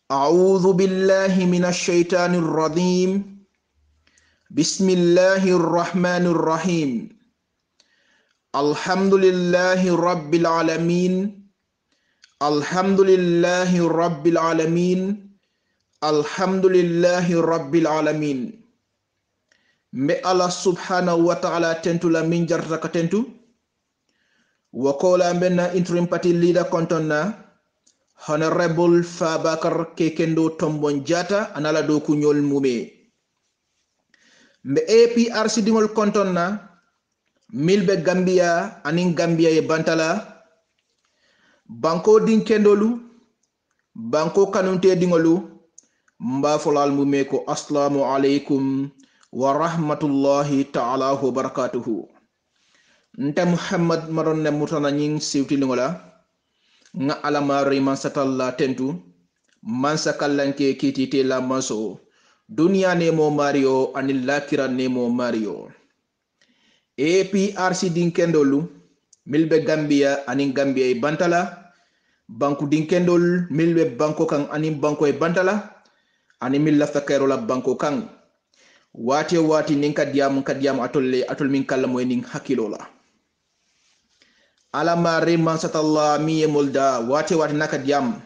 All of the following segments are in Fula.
أعوذ بالله من الشيطان الرجيم بسم الله الرحمن الرحيم الحمد لله رب العالمين الحمد لله رب العالمين الحمد لله رب العالمين مي الله سبحانه وتعالى تنتو لا من جرتك تنتو وقولا بنا interim party leader kontonna Honorable Fabakar Kekendo Tombon Jata anala do kunyol mume mbe APRC dingol kontonna milbe Gambia anin Gambia e bantala banko dinkendolu banko kanunte dingolu mba folal mume ko assalamu alaikum wa rahmatullahi ta'ala wa barakatuhu nta Muhammad maronne mutana nying siwti lingola nga alamari mansatalla tentu mansa kallanke kitite la manso dunia nemo mario anil lakira nemo mario APRC dinkendolu milbe Gambia anin Gambia e bantala banku dinkendol milbe banko kan anin banko e bantala anin mil lafta kayrola banko kan wati ninka diam atol min kala moy nin hakilola alama reman satalla miye molda wati naka diam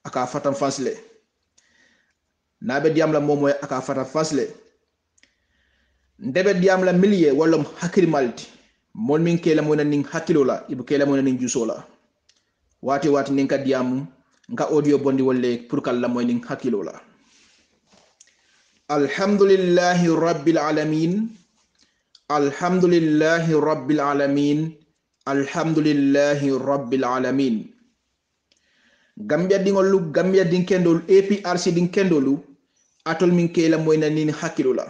aka fatan fansle nabe diam la momo aka fatan fansle ndebe diam la miliye wala hakil malti mon min kela mona nin hakilola ibu kela mona nin jusola wati ninka diam nka audio bondi wolle pour kala moy nin hakilola alhamdulillahi rabbil alamin alhamdulillahi rabbil alamin alhamdulillahi rabbil alamin Gambia dingolu Gambia dinkendolu APRC dinkendolu atol min kela moyna nin hakilula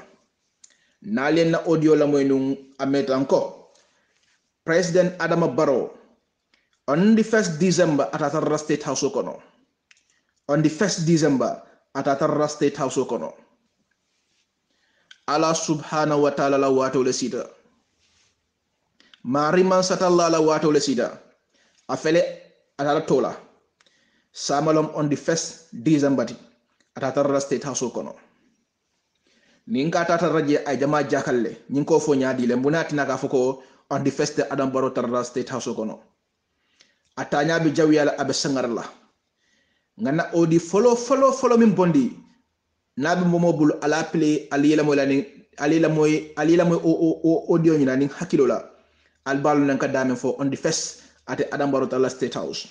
nalen na audio la moynun ametanko President Adama Barrow on the 1st December atatarra State House kono on the 1st December atatarra State House kono Allah subhanahu wa ta'ala la wato le sita mariman satalla la wato le sida afele atala tola samalom on the 1st December atata State House kono ninka tata raje ay jama jakalle ninko fo nyaadi le munati naga foko on the 1st Adam Barrow tarra State House kono atanya bi jawyala abe sangarla ngana odi follow min bondi nabi momobul ala play alila moy o audio nyina nin hakilola albalu nanka dame fo on the 1st ate Adam Barrow tala State House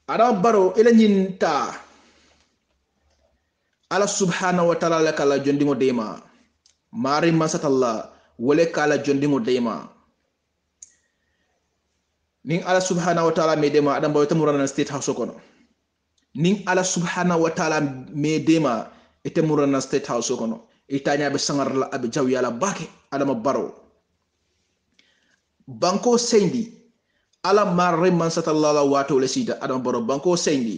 Adam Barrow ila nyinta ala subhanahu wa ta'ala la kala jondingo dema mari masatalla wole kala jondingo dema ning ala subhanahu wa ta'ala me dema Adam Barrow tamurana State House kono ning ala subhanahu wa ta'ala me dema ite murana State House kono itanya be sangar la abe jaw yala bake Adam Barrow banko sendi ala marre man satalla wato le sida Adam Barrow banko sendi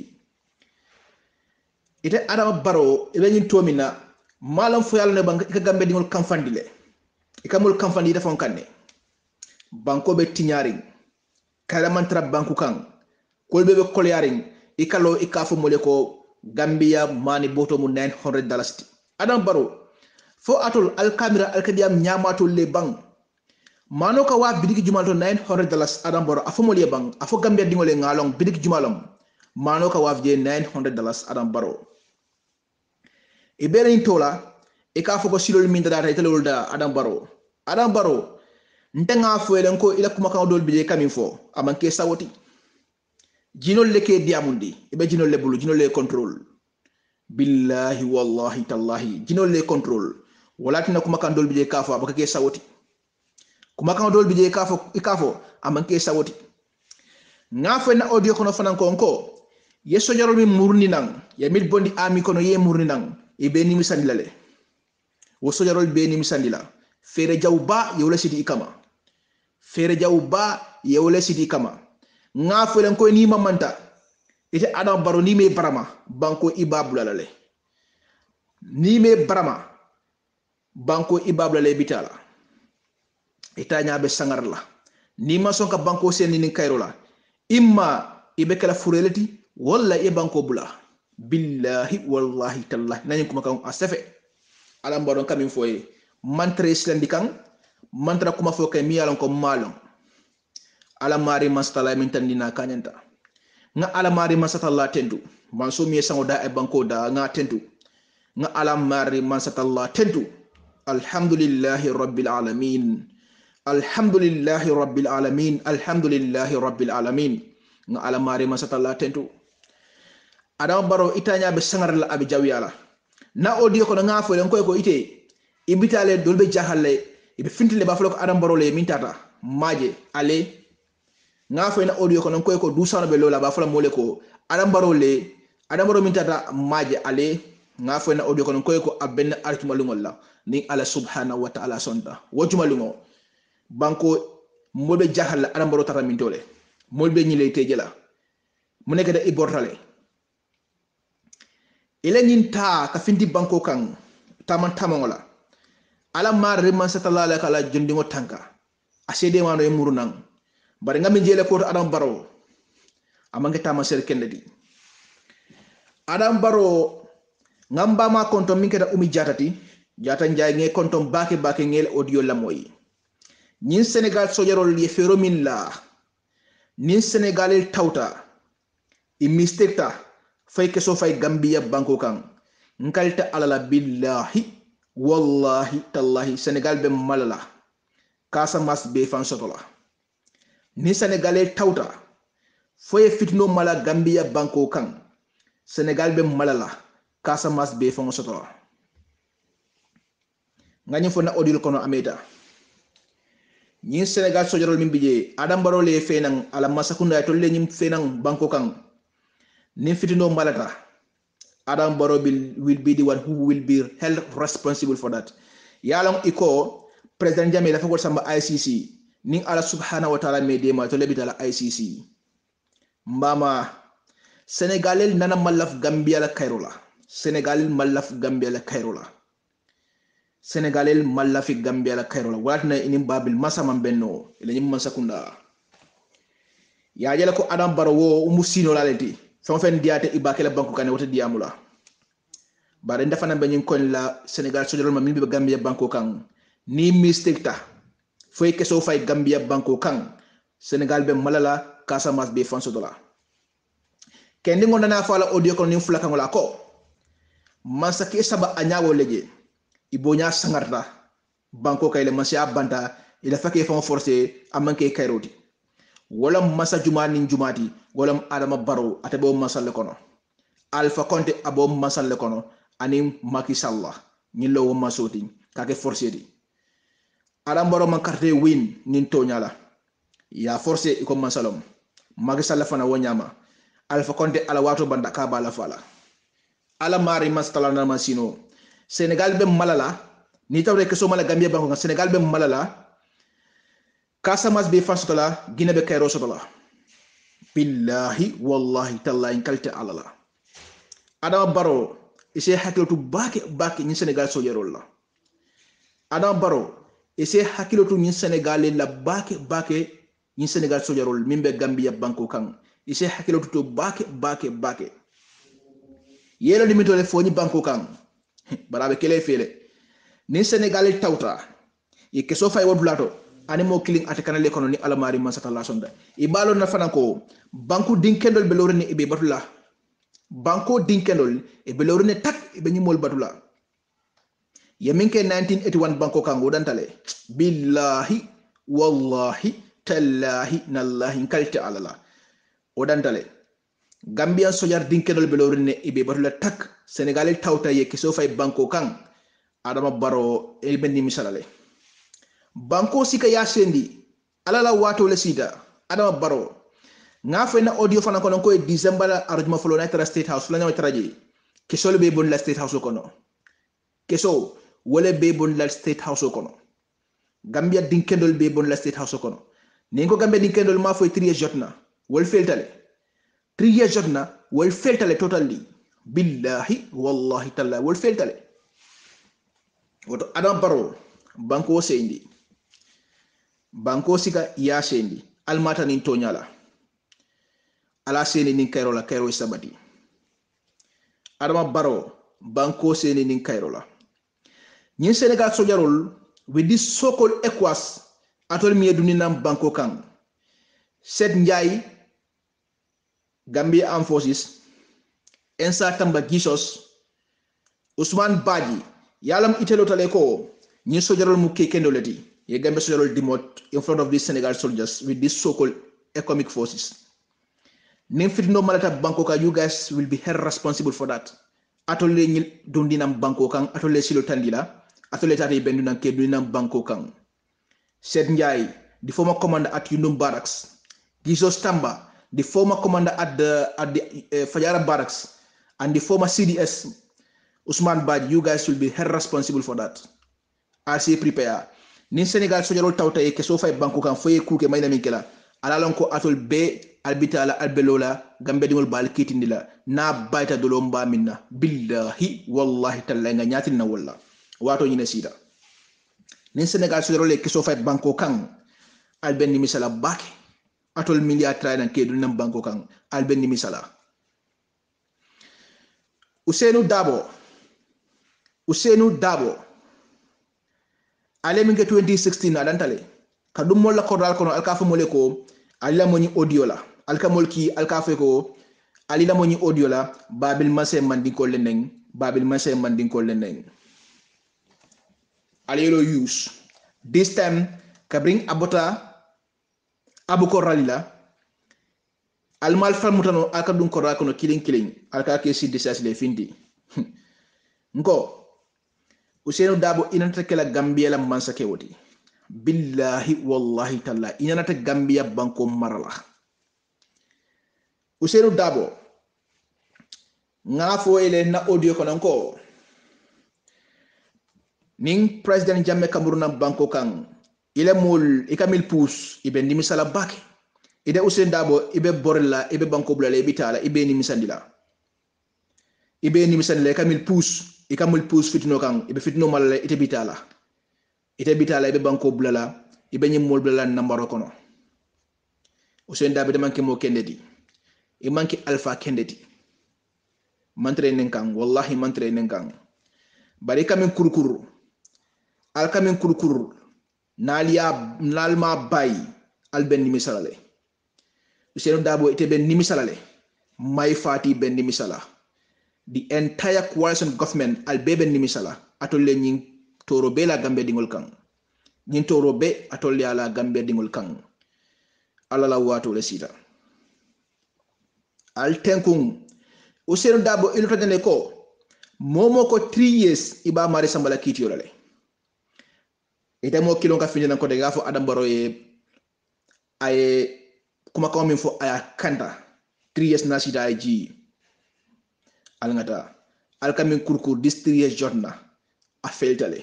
ite Adam Barrow ibe nyin tomina malam fo yalla ne bank ka gambe dingol kamfandile ikamul kamfandi defon kanne banko be tinyari kala man tra banku kan kolbe be kolyaring ikalo ikafo mole ko Gambia mani boto mu $900 Adam Barrow fo atol al camera al kadiyam nyamato le bang mano ka wa bidiki jumalto $900 Adam Barrow afo mole bang afo Gambia dingole ngalong bidiki jumalom mano ka wa je $900 Adam Barrow ibere tola e ka fo ko silol min dada tay telol da Adam Barrow ntenga fo elen ko ila kuma kan dol bije kamin fo amanke sawoti jinol leke diamundi ibe jinol le bulu jinol le control billahi wallahi tallahi jinol le control walatina kuma kan dol bije kafo abaka ke sawoti kuma kan dol bije kafo amanke sawoti ngafo na audio kono fanan ko yeso jarol mi murni nang ya mil bondi ami kono ye murni nang ibe ni misandila le wo so jarol be ni misandila fere jawba yewle sidi ikama fere jawba yewle sidi ikama ngafo len ko ni mamanta ite Adam Barrow ni me barama banko ibabulale ni me barama banko ibabulale bitala itanya be sangarla ni ma sonka banko sen ni kayrola imma ibe kala furelati walla e banko bula billahi wallahi tallahi nañu kuma kan asefe alam baron kamin foye mantra islandi kan mantra kuma fo kay mi yalan ko malon ala mari mastala min tandina kanyanta nga ala mari masatalla tendu man so mi sango da e banko da nga tendu nga ala mari masatalla tendu alhamdulillahi rabbil alamin alhamdulillahi rabbil alamin alhamdulillahi rabbil alamin nga ala mari masatalla tendu adam baro itanya be sangar la abi jawyala na audio ko nga fo len ko ite ibitale dolbe jahalle ibe fintile ba flo ko adam baro le min tata maje ale nga fo na audio ko non ko dusano be lola ba flo mole ko adam baro min tata maje ale nga fo na audio ko non ko abben artuma lungolla ni ala subhanahu wa ta'ala sonda wajuma lungo banko molbe jahalle adam baro tata min tole molbe ñile tejela mu nekk da ibortale ile ñinta ka finti banko kan taman tamangola ala mar reman sallallahu alaihi kala jondingo tanka asede mano e murunan bari ngam jele ko adam baro amange tama ser kendedi adam baro ngamba ma konto min keta umi jatati jata njaay nge konto bake ngel audio la moy ñin Senegal sojarol ye fero min la nin Senegal el tawta i mistake ta fay keso fay Gambia banko kan nkalta alala billahi wallahi tallahi Senegal be malala Casamance be fan sotola ni Senegal el tawta fay fitno mala Gambia banko kan Senegal be malala Casamance be fan sotola ngani fona odil kono ameta ñin Senegal sojarol min bije adam baro le fenan ala masakunda to le ñim fenan banko kan ni fitino malata adam baro will be the one who will be held responsible for that yalong iko president Jammeh dafa ko samba ICC ni ala subhanahu wa ta'ala me dema to lebita la ICC mbama Senegalel nana malaf Gambia la Kairola Senegalel malaf Gambia la Kairola Senegalel malafi Gambia la Kairola watna inim babil masama benno ile nyim masakunda ya jela ko adam baro wo musino laleti fon fen diate ibakela banko kan wote diamula bare ndafana be nyin kon la Senegal sojol ma min be Gambia banko kan ni mistake ta foy keso fay Gambia banko kan Senegal be malala Casamance be fanso dola kendi ngona fa la audio kon ni fulaka ngola ko masaki saba anyawo leje ibonya sangarta banko kayle masya banta ila fake fon forcé amanke kayroti wala masa jumani jumati wala adama baro atabo masalle kono alpha conte abo masalle kono ani Macky Sall ñilo wo masoti kake forcé di adam baro man carte win nin toñala ya forcé iko masalom Macky Sall fana wonyama alpha conte ala wato banda ka bala fala ala mari mastala na masino Senegal be malala ni tawre ke so mala Gambia banko Senegal be malala Casamance be fasotola Guinée be Cairo sotola billahi wallahi tallahi kalta alala adam baro ise hakilotu bake ni Senegal so yerolla adam baro ise hakilotu ni Senegal la bake ni Senegal so yerol mimbe Gambia banko kan ise hakilotu to bake yelo limito le foni banko kan barabe kele fele ni Senegal tawta e keso fay wodulato animo killing atakana le kono ni alamari masata la sonda e balo na fanako banku dinkendol be lorne e be batula banko dinkendol e be lorne tak e be nyimol batula yaminke 1981 banko kango dantale billahi wallahi tallahi nallahi kalta alala o dantale Gambian sojar dinkedol be lorne e be batula tak Senegal tawta ye kiso fay banko kan adama baro e bendi misalale banko sika yasendi alala wato le sida adama baro nga fe na audio fana kono ko December arjuma folo na tara State House la nyaw taraji kiso le be bon la State House kono kiso wala be bon la State House kono Gambia dinkedol be bon la State House kono ni ko Gambia dinkedol ma fo 3 jotna wol feltale 3 years jotna wol feltale totally billahi wallahi talla wol feltale woto adam baro banko sendi banko sika ya sendi almata nin tonyala ala sendi nin Cairo la Cairo sabati Adama Barrow banko seni nin Kairola nyin Senegal sojarol with this so-called ECOWAS atol mi duninam banko kan Set Njai Gambia Armed Forces Ensa Tamba Gisos Usman Baji yalam itelo tale ko nyin sojarol mu kekendoleti ye Gambia sojarol dimot in front of these Senegal soldiers with this so-called economic forces nin fitno malata banko ka you guys will be held responsible for that atole ñil dundinam banko kan atole silo tandila atole tati bendunan ke dundinam banko kan Set Njai the former commander at Yundum Barracks Gisos Tamba the former commander at the Fajara Barracks and the former CDS Usman Badji you guys will be held responsible for that RC prepare nin Senegal sojarol tawta e ke so fay banko kan foye kuke mayna min kala alalon ko atol be albitala albelola gambe dingol bal kitindila na bayta dolo mba minna billahi wallahi talla nga nyatin na walla wato nyine sida nin Senegal sojarol e ke so fay banko kan alben ni misala bake atol milliard trainan ke dul nam banko kan alben ni misala Ousseynou Dabo ale minge 2016 adantale kadum molla ko dal kono alka fa mole ko alila moni audio la alka molki alka fa ko alila moni audio la babil mase mandinko leneng alelo use this time kabring abota abuko ralila almal falmutano alka dum ko rakono killing alka ke sidisas le findi ngo Ousseynou Dabo inata kala Gambia la mansa ke woti billahi wallahi talla inata Gambia banko marala Ousseynou Dabo ngafo ele na audio kono ko ning president Jammeh Cameroun banko kan ile mol ikamil pous ibe ni misala bake ide Ousseynou Dabo ibe borla ibe banko bulale bitala ibe ni misandila ikamil pous ikamul pous fitno kan ibe fitno malale ite bitala ibe banko bulala ibe nyimol bulala nambaro kono Ousseynou Dabo de manke mo kendeti e manke alpha kendeti mantre nenkan wallahi mantre nenkan bari kamen kurkuru al kamen kurkuru nalma bay alben ni misalale Ousseynou Dabo ite ben ni misalale may fati ben ni misala the entire coalition government al bebe ni misala atolle nyin toro be la Gambia dingol kan nyin toro be atolle ala Gambia dingol kan ala la wato le sita al tenkung Ousseynou Dabo ilota dene ko momo ko 3 years iba mari sambala kiti yorale ite mo kilon ka finina ko de gafo Adam Barrow ay kuma ko min fo aya kanta 3 years na sita ay ji alngata alkamin kurkur distriye jotna a feltale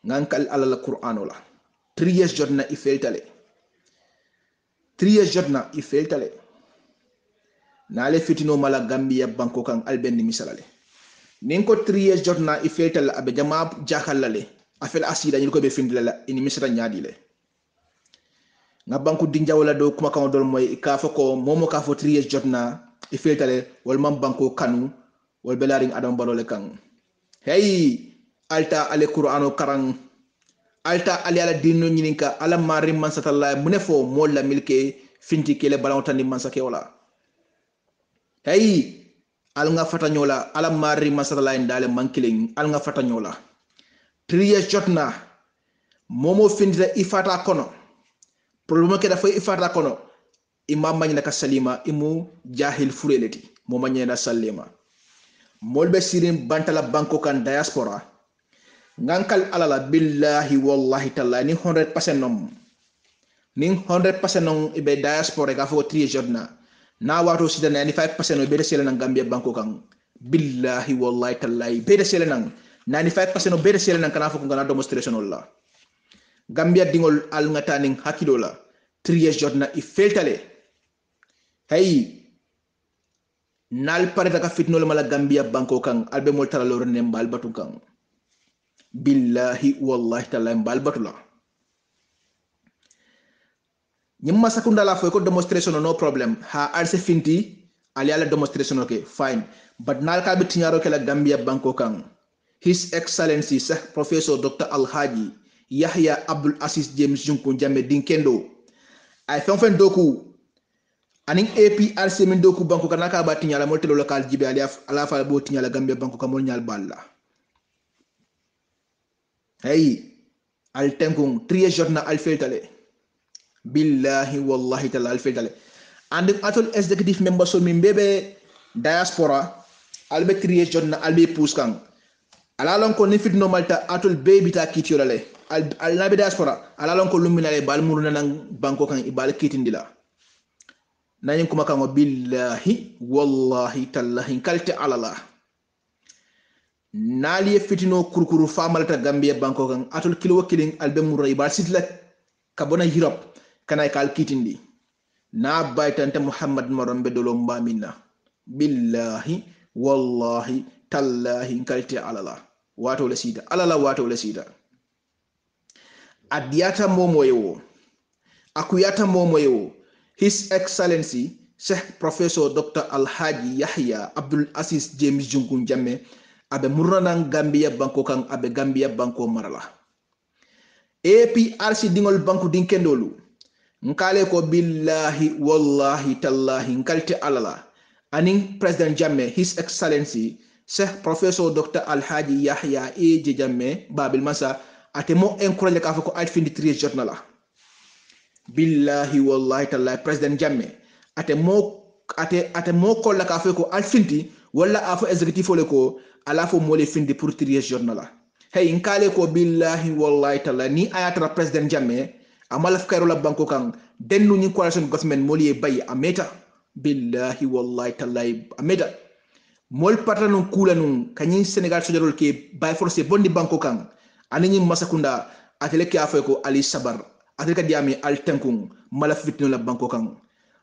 ngankal alala qur'ano la 3 years jotna i feltale 3 years jotna i feltale nale fitino mala Gambia banko kan alben ni misalale nin ko 3 years jotna i feltale abe jama jakalale afel asida ni ko be findila ini misra nyaadile nga banku dinjawla do kuma kan dol moy ka fa ko momo ka fo 3 years jotna i feltale wal mam banko kanu wal belaring Adam Barrow le kan hey alta ale qur'ano karang alta ali ala dinno nyininka ala mari man satalla munefo molla milke finti kele balawtani man sake wala hey al nga fatanyola ala mari man satalla ndale mankiling al nga fatanyola 3 years jotna momo findita ifata kono problème ke da fay ifata kono imam magne ka salima imu jahil fureleti mo magne na salima molbe sirin bantala banko kan diaspora ngankal alala billahi wallahi talla ni 100% nom ni 100% nom ibe diaspora ga fo 3 jodna na wato sida 95% be de sele nan Gambia banko kan billahi wallahi talla be de sele nan 95% be de sele nan kana fo ko ngana demonstration wala Gambia dingol al ngataning hakilo la 3 jodna i feltale hey nal pare daga fitnol mala Gambia banko kan albe mol taralo rene mbal batu kan billahi wallahi ta'ala mbal batu la nyimma sakunda la fo ko demonstration no problem ha alse finti ali ala demonstration okay fine but nal ka be tinyaro ke la Gambia banko kan His Excellency Sir Professor Dr. Alhaji Yahya Abdul Aziz James Junku Jammeh Dinkendo ay fen doku aning APRC min doku banko kan ka ba tinyala mo telo local jibe ali ala fa bo tinyala Gambia banko kan mo nyal balla hey al tenkung 3 journal al feltale billahi wallahi ta'ala al feltale and atol executive member so min bebe diaspora albe 3 journal albe puskan ala lon ko ni fit normalta atol baby ta kitiyolale al nabe diaspora ala lon ko luminale bal muruna nan banko kan ibal kitindila nañu kuma kan billahi wallahi tallahi kalte alala nali fitino kurkuru famalta Gambia banko kan atol kilo killing albe murray bal sitla kabona Europe kanay kal kitindi na baytante Muhammad marombe dolo mbamina billahi wallahi tallahi kalte alala wato la sida alala wato la sida adiyata momoyo akuyata momoyo His Excellency Sheikh Professor Dr. Alhaji Yahya Abdul Aziz James Junku Jammeh abe murnanan Gambia banko kan abe Gambia banko marala APRC dingol banko dinkendolu nkale ko billahi wallahi tallahi nkalte alala aning President Jammeh His Excellency Sheikh Professor Dr. Alhaji Yahya A.J. Jammeh Babil Masa ate mo encourage ka fa ko alfindi 3 journal la billahi wallahi tallahi President Jammeh ate mo ko la ka fa ko alfindi wala afo executive le ko ala fo mo le findi pour 3 journal la hey nkale ko billahi wallahi tallahi ni ayatra President Jammeh amala fkayro la banko kan dennu ni coalition government mo li bay ameta billahi wallahi tallahi ameta mol patanun kulanun kanyi Senegal sojarol ke bay force bondi banko kan anini masakunda atele ke afay ko ali sabar atele ka diami al tankung malaf fitno la banko kan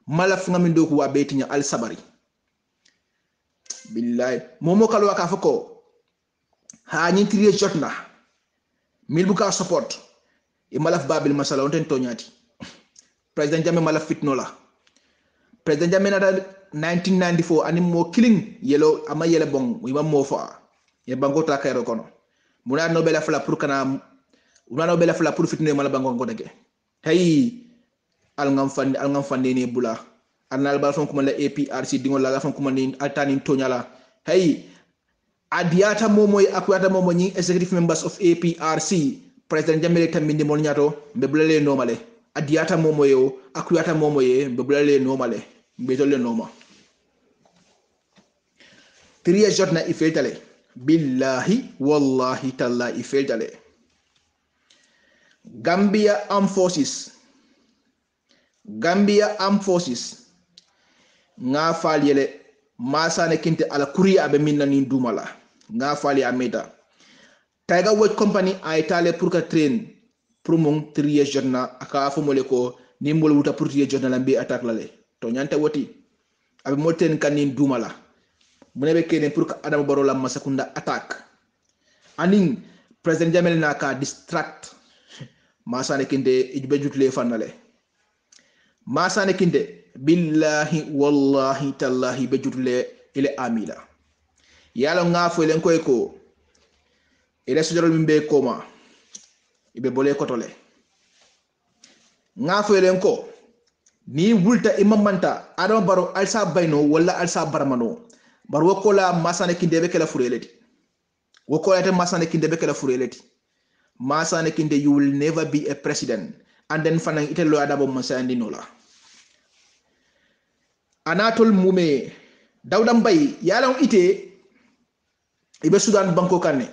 malaf ngamin do ko wa betinya al sabari billahi momo kalwa ka fako ha nyi trier jotna mil bu ka support e malaf babil masala on ten tonyati President Jammeh malaf fitno la President Jammeh nata 1994 anim mo killing yelo ama yele bon wima mo fa ye bango ta kayro kono muna no bela fala pour kana una no bela fala pour fitne mala bango ko dege hey al ngam fande ni bula anal bal fon kuma la APRC dingol la fon kuma ni altani tonyala hey adiata momoy akwata momo ni executive members of APRC President Jammeh tambindi mon nyato be bulale normale adiata momoyo akwata momoye be bulale normale be tolle normal 3 jotna ifetale billahi wallahi talla ifetale Gambia Armed Forces nga fal yele masane kinte ala kuriya be minna ni dumala nga fali ameta Tiger Watch Company ay tale pour ka train pour mon 3 jotna aka fo mole ko nimbol wuta pour 3 jotna lambi attaque lale to nyante woti abe moten kanin dumala munebe kene pour que Adama Barrow la masakunda attaque aning President Jammeh na ka distract masane kinde ijbe jutle fanale masane kinde billahi wallahi tallahi be jutle ile amila yalo ngafo len koy ko ile sojorol mimbe koma ibe bole kotole ngafo len ko ni wulta imamanta Adama Barrow alsa bayno wala alsa barmano bar wokola masane kinde be kala fureleti wokola te masane kinde be kala fureleti masane kinde you will never be a president and then fanan itelo adabo masandi nola anatol mume dawdam bay yalam ite ibe Sudan banko kanne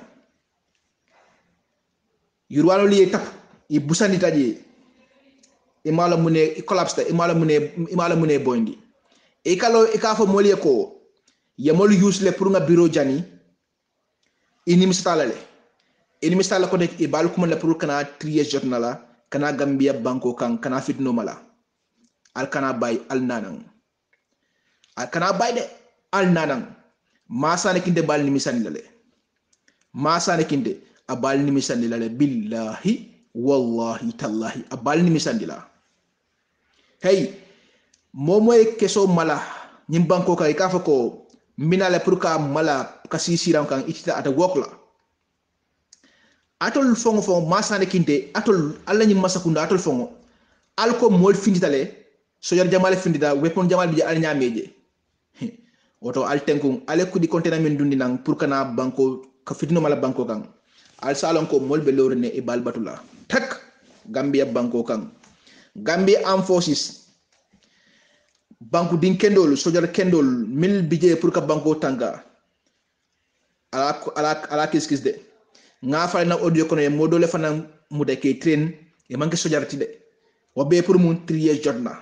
yurwalo li tap i busandi taji imala mune collapse imala mune bondi e kalo e ka fo moliye ko yamol usle pour nga bureau jani inimi stala ko nek e bal kuma la pour kana trier jotna la kana Gambia banko kan kana fitno mala al kana bay al nanang al kana bay de al nanang masane kinde bal ni misani lale masane kinde abal ni misani lale billahi wallahi tallahi abal ni misani la hey momoy keso mala nyim banko kay ka fa ko minale pour ka mala kasi siram kan itita ata wokla atol fongo masane kinte atol alla nyim masakunda atol fongo alko mol finditale so yar jamale findita weapon jamal bi al nyameje woto al tenkung ale kudi kontena min dundi nang pour kana banko ka fitino mala banko kan al salon ko mol be lorne e bal batula tak Gambia banko kan Gambia Armed Forces banku din kendol sojar kendol mil bije pour ka banko tanga ala kiskis de nga fa na audio kono e modole fana mude ke train e manke sojar ti de wabe pour mun trier jotna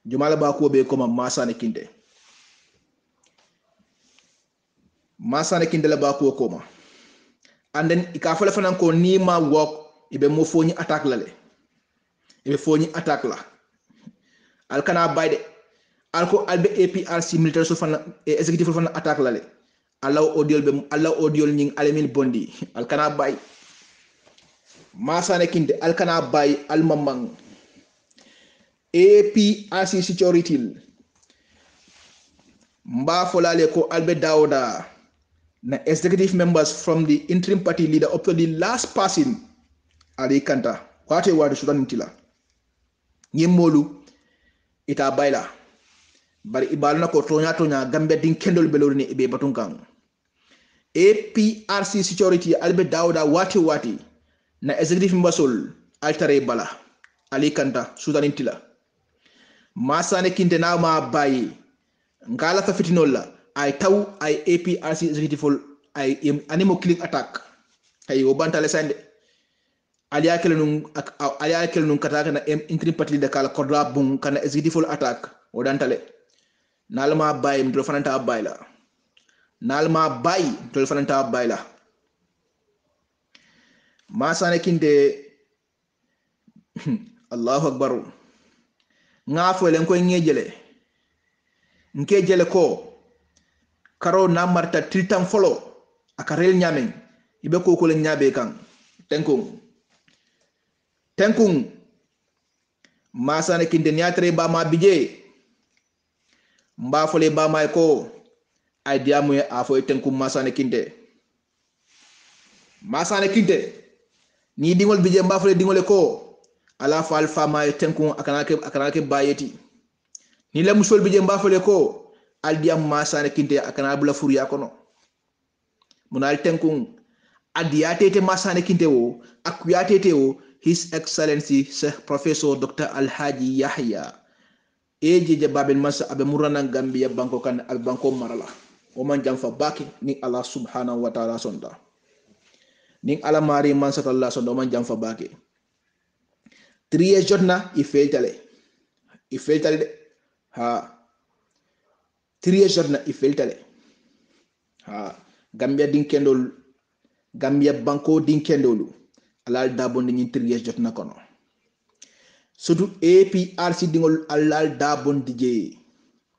jumala ba ko be koma masane kinde la ba ko koma and then ika fa fana ko ni ma wok ibe mo foni attaque la le ibe foni attaque la alkana bayde alko albe APRC militaire so fana executive fana attaque la le Allah audiol nying alemin bondi alkana bay masane kinde alkana bay almamang APRC security mba folale ko albe dauda na executive members from the interim party leader up to the last person ali kanta kwate wadu sudan tila nyemolu ita bayla bari ibalna ko tonya gambe din kendol belorni ibe batunkan APRC security albe dauda wati na executive mbasol altare bala ali kanta sudan tila masane kinte na ma bayi ngala ka fitinola ay taw ay APRC executive ay animo click attack ay obantale sande aliya kele nun kataka na interim party de kala korda bun kana executive attack o dantale nalma bay mdo fananta bayla nalma bay to fananta bayla masane kinde Allahu akbar ngafo len ko ngejele ko karo na marta tiltam folo akarel nyamen ibe ko len nyabe kan tenkung masane kinde nyatre ba ma bije mba fole ba may ko ay diamu afo tenkum masane kinde ni dingol bije mba fole dingole ko ala fa alfa may tenkum akanake bayeti ni la musol bije mba fole ko al diam masane kinde akana bula furiya kono munal tenkum adiyatete masane kinde wo akuyatete wo His Excellency Sheikh Professor Dr. Alhaji Yahya eje babel masa abe murana Gambia banko kan al banko marala o man jam fa baki ni Allah subhanahu wa ta'ala sonda ni ala mari man sa Allah sonda man jam fa baki 3 years jotna i feltale de ha 3 years jotna i feltale ha Gambia din kendol Gambia banko din kendolu alal dabonde ni 3 years jotna kono surtout APRC dingol alal dabonde je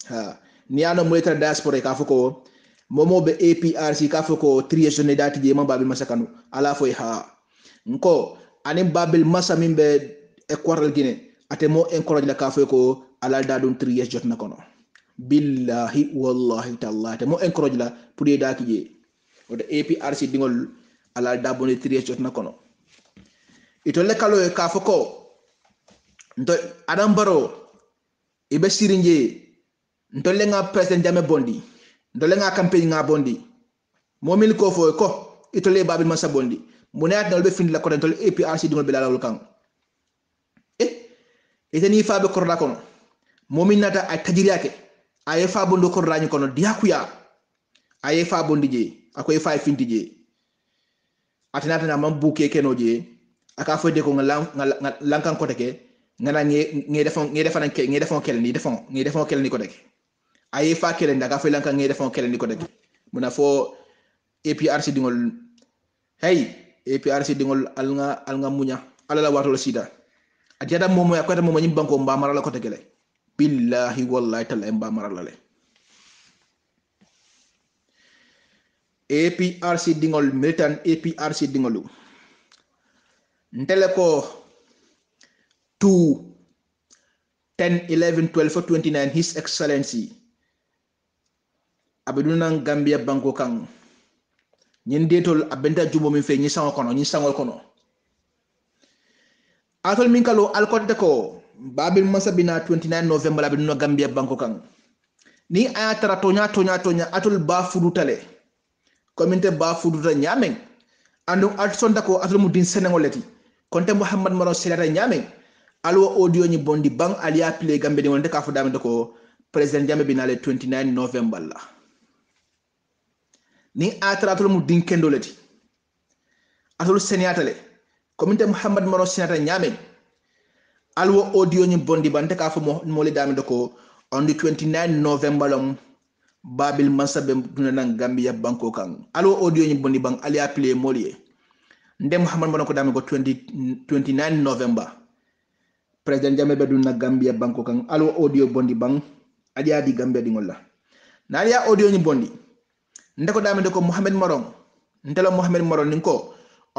ha ni ano moletra diaspora ka foko momo be APRC ka foko 3 years ne dati je mamba bi masakanu ala foy ha nko anim babil masa mimbe Equatorial Guinea ate mo encourage la ka foy ko alal dadon 3 years jotna kono billahi wallahi taala te mo encourage la pour de daki je o de APRC dingol alal dabonde 3 years jotna kono ito le kalo ka foko nto Adam Barrow ibe sirinje nto le nga president Jammeh bondi nto le nga campaign nga bondi momil ko fo ko ito le babil masa bondi munat na be fin la ko nto le APRC dingol be la lawul kan eteni fa be korda kono momin nata ay tajiriyake ay fa bondo korda ni kono diakuya ay fa bondi je akoy fa finti je atinata na mambuke keno je aka fo de ko lankan ko teke ngana nge defon kel ni ko deke ay fa kel ndaka fo lankan nge defon kel ni ko deke muna fo APRC dingol hey APRC dingol alnga munya ala la wato sida adiada momo ya ko ta momo nyim banko mba marala ko teke le billahi wallahi tal mba marala le APRC dingol militant APRC dingolu ntele ko 2 10 11 12 29 His Excellency abeduna Gambia banko kan nyen detol abenta jubo min fe ni sangol kono atol min kalo alkote ko babil masabina 29 November abeduna Gambia banko kan ni ayatara tonya atol ba fudutale communauté ba fuduta nyamen andu atsonda ko atol mudin senengoleti konte Muhammad Maro silata nyamen alwo audio ni bondi bang alia play gambe de wonde ka fu dambe ko president jambe binale 29 November la ni atara atol mudin kendoleti atol seniatale communauté Muhammad Maro silata nyamen alwo audio ni bondi bante ka fu mo le dambe ko on the 29 November lom babil masabe dunan Gambia banko kan alwo audio ni bondi bang alia play molie nde Muhammad Maro ko dambe ko 29 November president Jammeh be dunna Gambia banko kan alwo audio bondi bang adia di Gambia di ngolla nalia audio ni bondi ndeko dame de ko Muhammad Marong ndelo Muhammad Marong ninko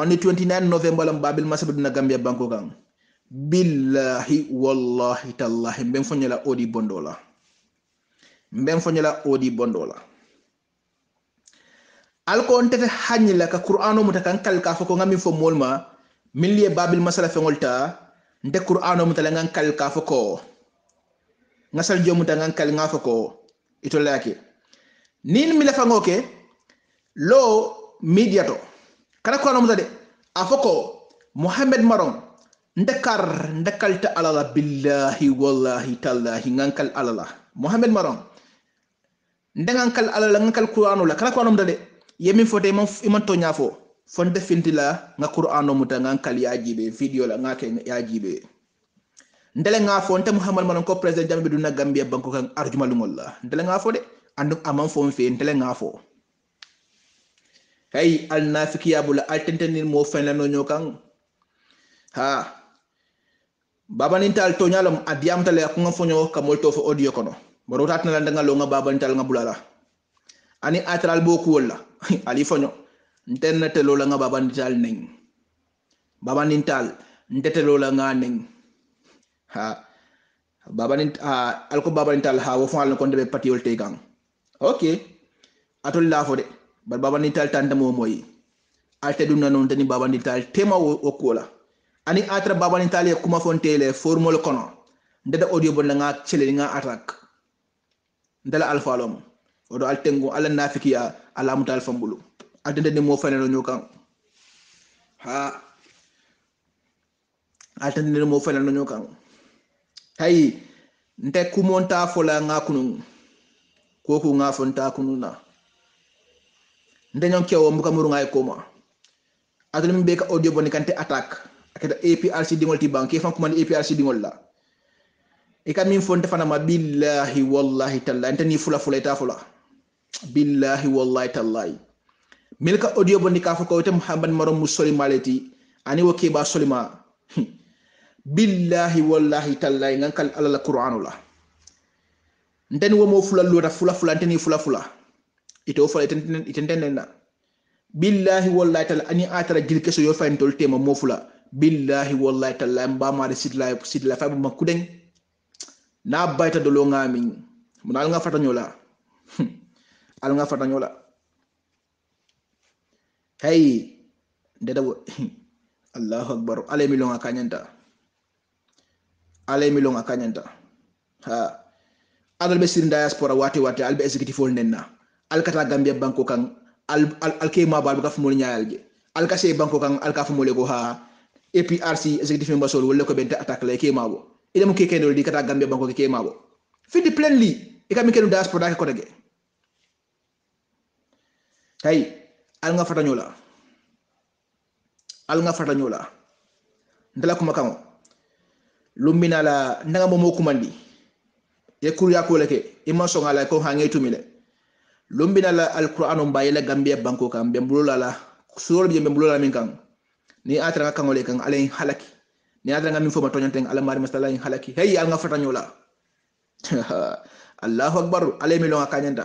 on the 29 November lam babil masabe dunna Gambia banko kan billahi wallahi tallahi mbem fonyala odi bondola alko on tete hanyila ka qur'ano mutakan kal ka fako ngami fo molma millie babil masala fengolta nde qur'ano mutala ngan kal ka fako ngasal jomu tangan kal nga fako ito lake nin mi la fangoke lo mediato kana ko no mutade afako Muhammad Marong ndekalta alala billahi wallahi tallahi ngankal alala Muhammad Marong ndengankal alala ngankal qur'ano la kana ko no mutade yemi fote iman to nyafo fonde fintila nga qur'ano mutanga ngankal yajibe video la ngake yajibe ndele nga fo nte Muhammad Marong ko president Jammeh be dunna Gambia banko kan arjuma lungolla ndele nga fo de andu amam fo fe ndele nga fo hey al nafikiya bula al tentenil mo fenla no nyokan ha baba nintal to nyalam adiam tale ko nga fonyo ka molto fo audio kono baro tatna la nga lo nga baba nintal nga bulala ani atral boku wala ali fonyo internet lo la nga baba nintal ning baba nintal ndete lo la nga ning ha babanin alko babanin tal ha wo fal ko ndebe patiol te gang okay atol la fo de bar babanin tal tanda mo moy alte dunna non tani babanin tal tema wo kola ani atra babanin tal kuma fontele formol kono ndeda audio bon nga cele nga attack ndala alfa lom odo altengo ala nafikiya ala mutal fambulu adende ni mo fanelo nyokan ha altende ni mo fanelo nyokan hay nte kumonta fola nga kunu koku nga fonta kununa nte nyon kewo mbuka muru nga koma adul mi beka audio boni kante attack akeda APRC dingol ti bank fan kuma APRC dingol la e kam min fonta fana ma billahi wallahi talla nte ni fula ta fula billahi wallahi tallahi milka audio boni ka fa ko te Muhammad Marong musoli maleti ani wo ke ba solima billahi wallahi tallahi ngankal alala qur'anu la ndeni wo mo fula lota fula ndeni fula ito fula itentena billahi wallahi tallahi ani atara jilke so yo fayntol tema mo fula billahi wallahi tallahi mba mari sidla fa ma kuden na bayta do lo ngami mun al nga fatanyola al nga fatanyola hey ndeda Allahu akbar ale mi lo nga kanyanta alay milong akanyanta ha adal be sir diaspora wati albe executive hol nenna al kata Gambia banko kan al ke ma bal ka fumol nyaal je al ka se banko kan al ka fumol ko ha APRC executive member sol wala ko bente attaque lay ke ma bo ida mo ke kenol di kata Gambia banko ke ma bo fi di plainly e kam kenu diaspora ko tege tay al nga fatanyola ndala kuma kamo lumbina la ndanga mo kumandi e kurya ko leke imma so ngala ko hange tumile lumbina la alqur'anu mbayela Gambia banko kam be mbulula la suro be mbulula min kan ni atra kan ngole kan alay halaki ni atra ngam fo ma tonyanten ala mari masala halaki hey al nga fatanyola Allahu akbar alay mi lo ngakanyanta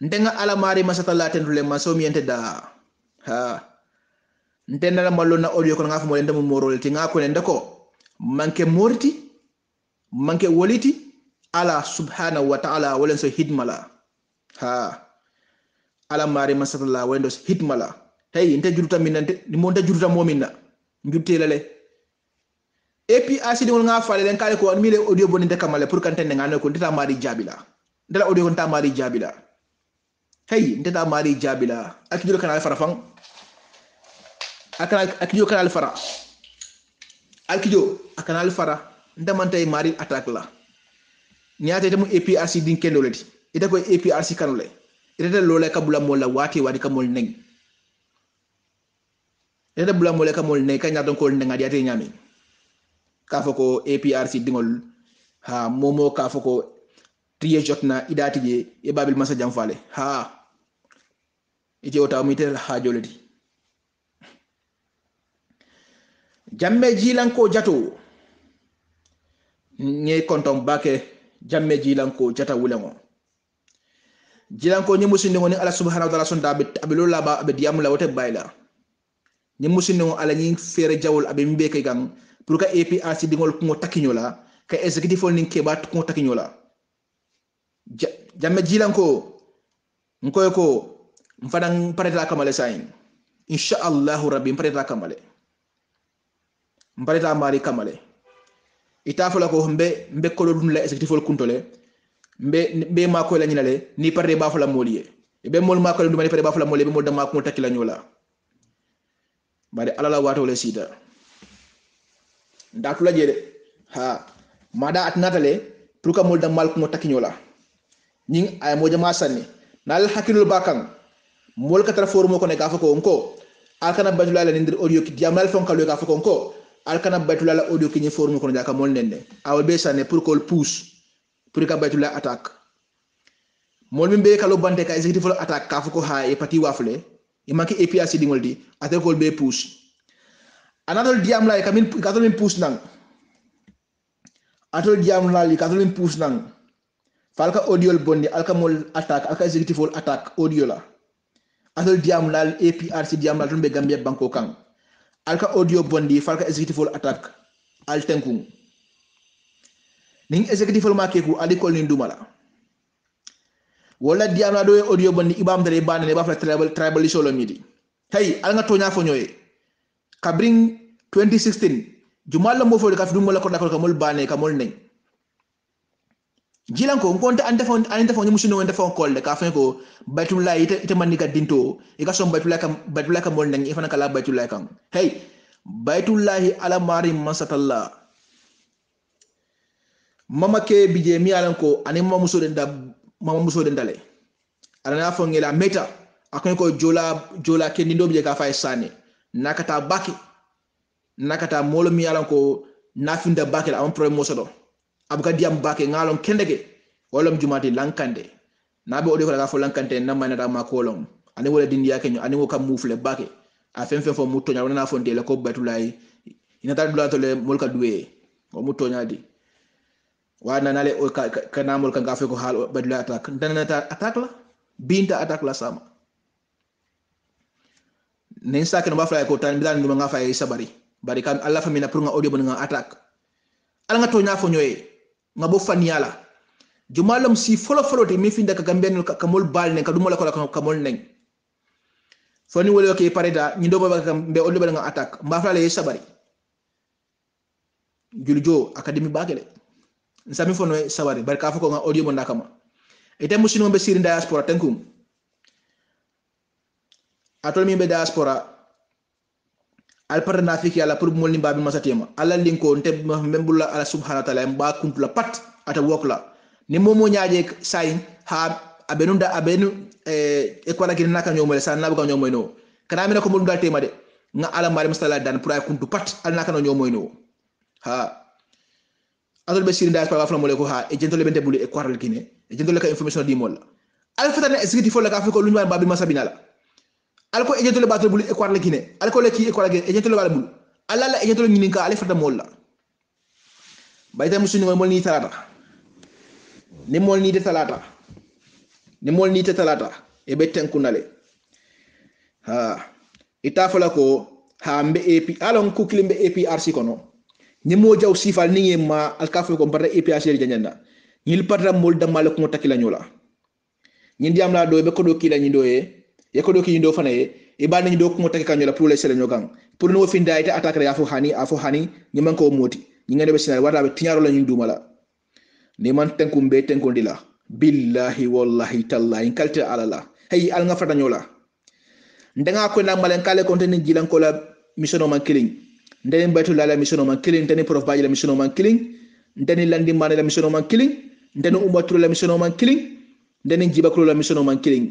ndenga ala mari masala tendule maso mi ente da ha ndenna la malona audio ko ngafo mo ndemo morol ti ngako ne ndako manke morti manke woliti ala subhanahu wa ta'ala wala so hidmala ha ala mari masatalla windows hitmala hey inte juruta minante ni monta juruta mominna njuttelale APRC ngol nga fale len kale ko mi le audio boninde kamale pour kantene ngane ko ndita mari jabila ndala audio ko ta mari jabila hey ndita mari jabila ak juro kanal farafang ak juro kanal fara alkijo akanal fara ndamantay mari attaque la nyaate tamu APRC din kendolati ita ko APRC kanule ita lole kabula mola wati wadi kamol neng ita bula mola kamol neng kanya don ko neng adi ate nyami ka foko APRC dingol ha momo ka foko triye jotna idati je e babil masa jam fale ha ite ota mi tel ha jolati jamme jilanko jato nge kontom bake jamme jilanko jata wulengo jilanko ni musinde ngoni ala subhanahu wa ta'ala son dabe abilo laba abe diamula wote bayla ni musinde ngo ala nyi fere jawol abe mbeke gang pour ka APRC dingol ko takinyola ka executive ning kebat ko takinyola jamme jilanko nkoy ko mfadang pareta kamale sain insha Allah rabbi pareta kamale mpareta mari kamale itafala ko mbe kolo dun la executive kuntole mbe ma ko la nyinale ni parre ba fala moliye be mol ma ko dum ni parre ba fala moliye be mol dama ko takila nyola bare alala wato le sida ndatu la jede ha mada atnatale pour ka mol dam mal ko takinyola ning ay mo jama sanni nal hakilul bakang mol ka tra formo ko ne ka fako onko alkana badula la ndir audio ki diamal fon ka lo ka fako onko alkana baytula audio ki ni forme ko jaka mol nenne awol be sané pour ko pousse pour ka baytula attaque mol min be kalo bante ka executive attaque ka fuko ha e pati wafle e manki APRC dingol di attaque ko be pousse anadol diam la kamin katol min pousse nang atol diam la li katol min pousse nang falka audio bondi alka mol attaque alka executive attaque audio la atol diam la APRC diam la tumbe Gambia banko kan alka audio bondi falka executive attaque al tenkung ning executive ma keku ali kol ni dumala wala diamna do audio bondi ibam dare banane ba fa tribal solo midi tay al nga tonya fo ñoy kabring 2016 jumal la mo fo ka fi dum la ko dakol ka mol bané ka mol neng jilanko ngonta ande fo ñu musino wonde fo kol de ka fa ko baytullah ite man ni ka dinto e ka som baytullah ka mol neng e fa na kala baytullah kam hey baytullahi ala mari masatallah mama ke bije mi alan ko ani mama muso den dale ana fo ngela meta akon ko jola ke ndindo bije ka fay sane nakata molo mi alan ko nafinda bakela am problème mo sodo abuka diam bake ngalon kendege wolom jumati lankande nabe odi ko la fo lankante namana da makolom ani wala din yake ani wo kam mufle bake a fen fo mutto nya wana fonte le ko batulay ina ta dula to le molka duwe o mutto nya di wana nale o kana molka ngafe ko hal batulay attaque danata attaque la binta attaque la sama nen sa ke no bafla ko tan bidan nguma ngafa e sabari bari kam alla famina pour nga audio bon nga attaque ala nga to nya fo nyoy nga bo faniala jumalum si folo te mi finda ka gamben ka mol bal ne ka dum la ko ka mol nen foni wole ke pareda ni do ba kam be o nga attaque mbafla le sabari juljo academy bakele nsami fono sabari bari ka fo ko nga audio mo nakama ite musino be siri diaspora tankum atol mi be diaspora al parna fiki ala pour mol ni babi masatema ala linko nte membulla ala subhanahu wa ta'ala mba kuntula pat ata wokla ni momo nyaaje sayin ha abenu e ko la gina naka nyomole sa nabuka nyomoy no kana mi ne ko mo dal tema de nga ala mari mustala dan pour ay kuntu pat al naka no nyomoy no ha atol be siri diaspora fa mo le ko ha e jentole bente bulu e quartal gine e jentole ka information di mol al fatane executive la ka fi ko lu ñu babi masabinala alko ejentole batul bulu e kwar la kine alko le ki e kwar la ejentole bala bulu alla la ejentole nyini ka ale fata molla bayta musuni mol ni talata ni mol ni de talata ni mol ni te talata e betten kunale ha itafala ko ha mbe ep alon ko klimbe APRC kono ni mo jaw sifal ni ma alkafo ko barra APRC le janyanda nil patra mol damal ko takila nyola ñi diam la do be ko do kila ñi do ye ko do ki ñi do fana ye e ba nañu do ko ngota kanyo la pour les sele ñogang pour no finda ite attaque ya fo hani ñi man ko moti ñi ngene be sinal wada be tiñaro la ñu dumala ni man tenkum be tenkondi la billahi wallahi tallahi kalte alala hey al nga fata ñola ndenga ko na malen kale konteni jilan ko la missiono man killing ndeni baytu la missiono man killing ndeni prof baji la missiono man killing ndeni landi mane la missiono man killing ndeni umatu la missiono man killing ndeni jibakro la missiono man killing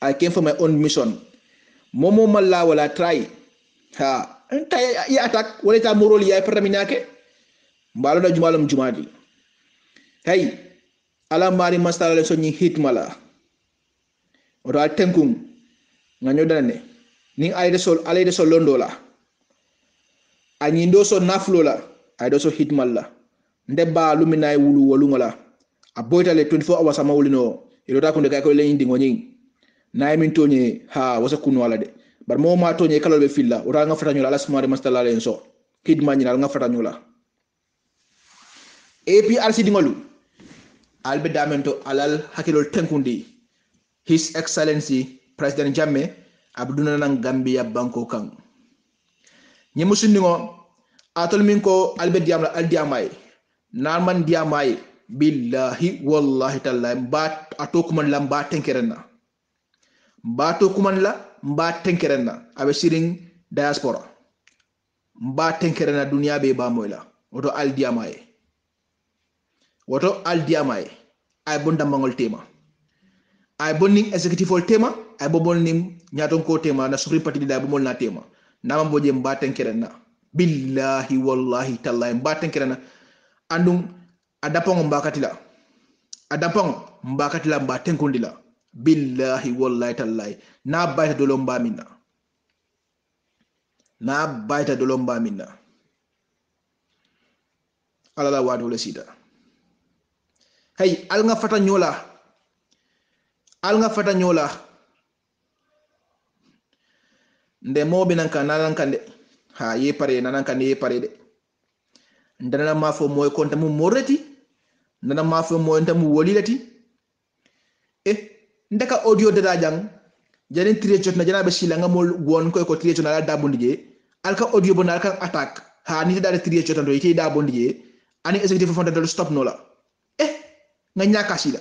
I came for my own mission momo malla wala try ha enta ya attack wala ta morol ya perminake mbalo da jumalum jumadi hey ala mari mastala le so nyi hitmala oto al tenkum nganyo dane ni ayde sol londola anyi ndo so naflola aydo so hitmalla ndebba luminay wulu wolungola a boytale 24 hours sama wulino ilota ko de kay ko le indi ngoni nay min toñe ha wasa kunu wala de bar mo ma toñe kala be filla ora nga fata ñula ala smari mastala len so hitma ñi nga fata ñula et puis al sidingolu albe damento alal hakilol tenkundi His Excellency President Jammeh abduna nan Gambia banko kan ñi musuningo atol min ko albe diamla al diamay nan man diamay billahi wallahi taala mba atokuman la mba tenkerena mba tokuman la mba tenkerena abe siring diaspora mba tenkerena dunia be ba moyla woto al diamay ay bonda mangol tema ay bonning executive ol tema ay bobonning nyaton ko tema na sukri parti da bomol na tema nama boje mba tenkerena billahi wallahi taala mba tenkerena andum adapong mbakatila mba tenkondila billahi wallahi tallahi na bayta dolo mba minna alala wadu le sida hey al nga fata nyola nde mobi nan kan nanan kan de ha ye pare nanan kan ye pare de ndana ma fo moy konta mu morati ndana ma fo moy ntamu wolilati ndeka audio dada jang janen trié jot na jana be sila nga mol won koy ko trié jot na da bondi je alka audio bon alka attaque ha ni da trié jot ndo yiti da bondi je ani executive fonda do stop no la nga nyaka sila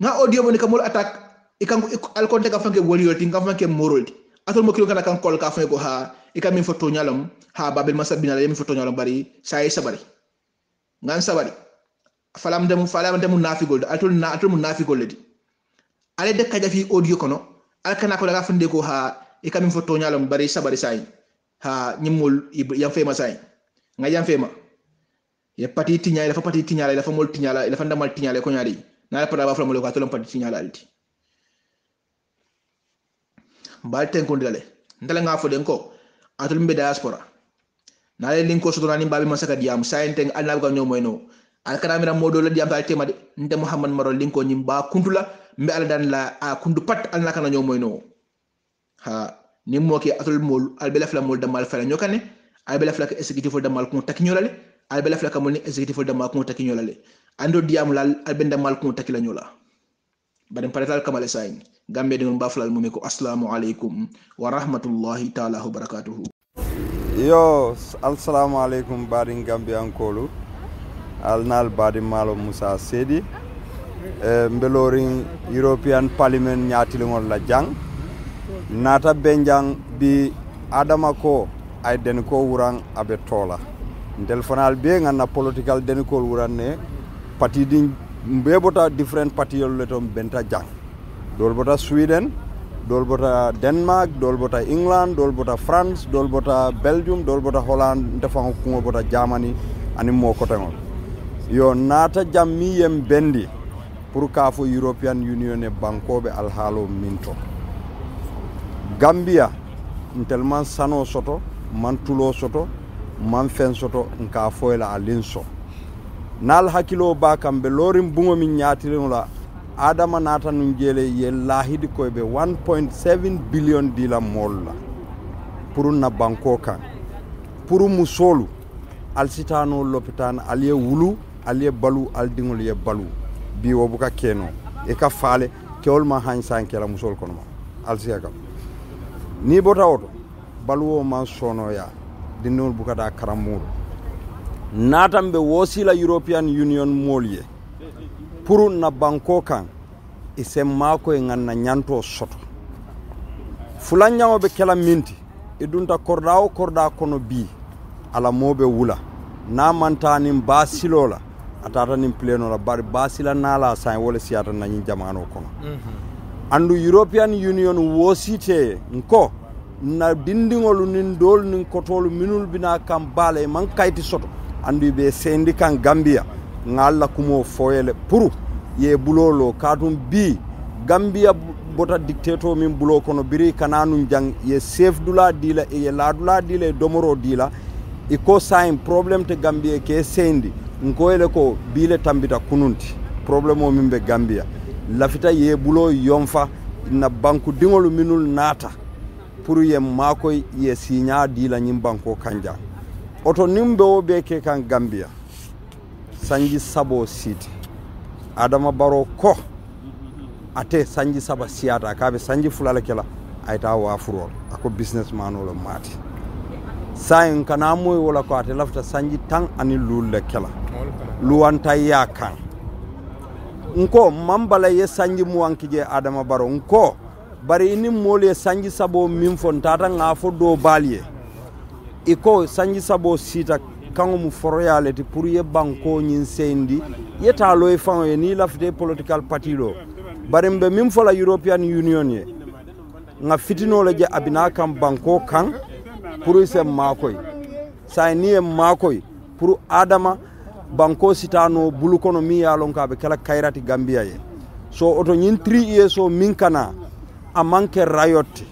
nga audio bon ka mol attaque ikan al konte ka fanke wolilati nga fanke morolti atol mo kilo kana kan kol ka fanke ko ha ikamin foto nyalam ha babel masabina la yemi foto nyalam bari say sabari ngan sabari falam dem nafigol atul mu nafigol ledi ale de kaja fi audio kono alkana ko daga fande ko ha ikamin foto nyalam bari sabari say ha nyimul yam fema say nga yam fema ye pati tinya la fa pati tinya la fa mol tinya la fa ndamal tinya la ko nyaari na la pada ba fala mo ko atolom pati tinya la alti bal ten ko ndale ndale nga fo den ko atul mbe diaspora na le linko so doni babi masaka diam sayenteng alna ko nyomoy no alkana mira modo la diam taltema de nde muhammad maro linko nyimba kuntula mbe ala dan la a kundu pat alna kana nyomoy no ha ni moke atul mol albela fla mol damal fala nyokane albela fla executive damal ko takinyolale albela fla kamol ni executive damal ko takinyolale ando diam lal albenda mal ko takila nyola badem paretal kamale sayin gambe de ngon baflal mumi ko assalamu alaikum wa rahmatullahi ta'ala wa barakatuh yo assalamu alaikum badin gambian kolu alnal badi malo Musa Sedi mbelorin European Parliament nyatilingol la jang nata benjang bi adama ko ay den ko wurang abe tola ndel fanal be ngana political den ko wuranne parti din mbebota different party yol letom benta jang dolbota Sweden dolbota Denmark dolbota England dolbota France dolbota Belgium dolbota Holland ndefan ko bota Germany ani mo ko tangol yo nata jammi yem bendi pour ka fo European Union e bankobe alhalo minto Gambia tellement sano soto man tulo soto man fen soto nka foyla alinso nal hakilo ba kambe lorim bungo min nyaatirin la adama nata nun jele ye lahidi ko be 1.7 billion dila molla pour na banko kan pour musolu al sitano l'hôpital aliye wulu aliye balu al dingol ye balu bi wobuka keno e ka faale kewol ma hañ sankela musol kono ma alsiya kam ni bota oto baluwo man sonoya dinnol bukata karammuɗo naatan ɓe woosila European Union moolye pour na banko kan e sen maako e ganna ñanto soto fulanñaŋoɓe kela minti e dunta korɗa o korɗa kono bi ala moɓe wula na mantanin basilola a tatanin plenola bari basila nala san wala siyata nañi jamano kono andu European Union woosite nko na dindiŋolu nin doolu nin kotolu minul bina kan baala e man kayti soto andu ɓe sendi kan Gambia ŋalla kumo foyele pour ye bulolo katum bi Gambia bota dictato min bulo kono biri kananun jang ye chef dula dila e ye ladula dila e domoro dila e ko sain problème te Gambia ke sendi nkoyle ko bile tambita kununti problème o min be Gambia lafita ye bulo yomfa na banku dingolu minul nata pour ye makoy ye signa dila nyim banko kanja oto nimbe o be ke kan Gambia sanji sabo city Adama Barrow ko ate sanji saba siata kabe sanji fulala kela ayta wa furol ako businessman wala mati sayin kana moy wala ko ate lafta sanji tan ani lulle kela luwanta ya kan nko mambala ye sanji muwankije Adama Barrow nko bari ini mole sanji sabo min fon tata ngafo do balye iko sanji sabo sita kango mu foroyaleti pour ye banko nyin sendi yeta loy fan ye ni lafte political party lo bari mbe min fola European Union ye nga fitino le je abina kam banko kan pour se makoy sa ni e makoy pour Adama banko sitano bulu kono mi yalon ka be kala kayrati Gambia ye so oto nyin 3 years o min kana a manke rayot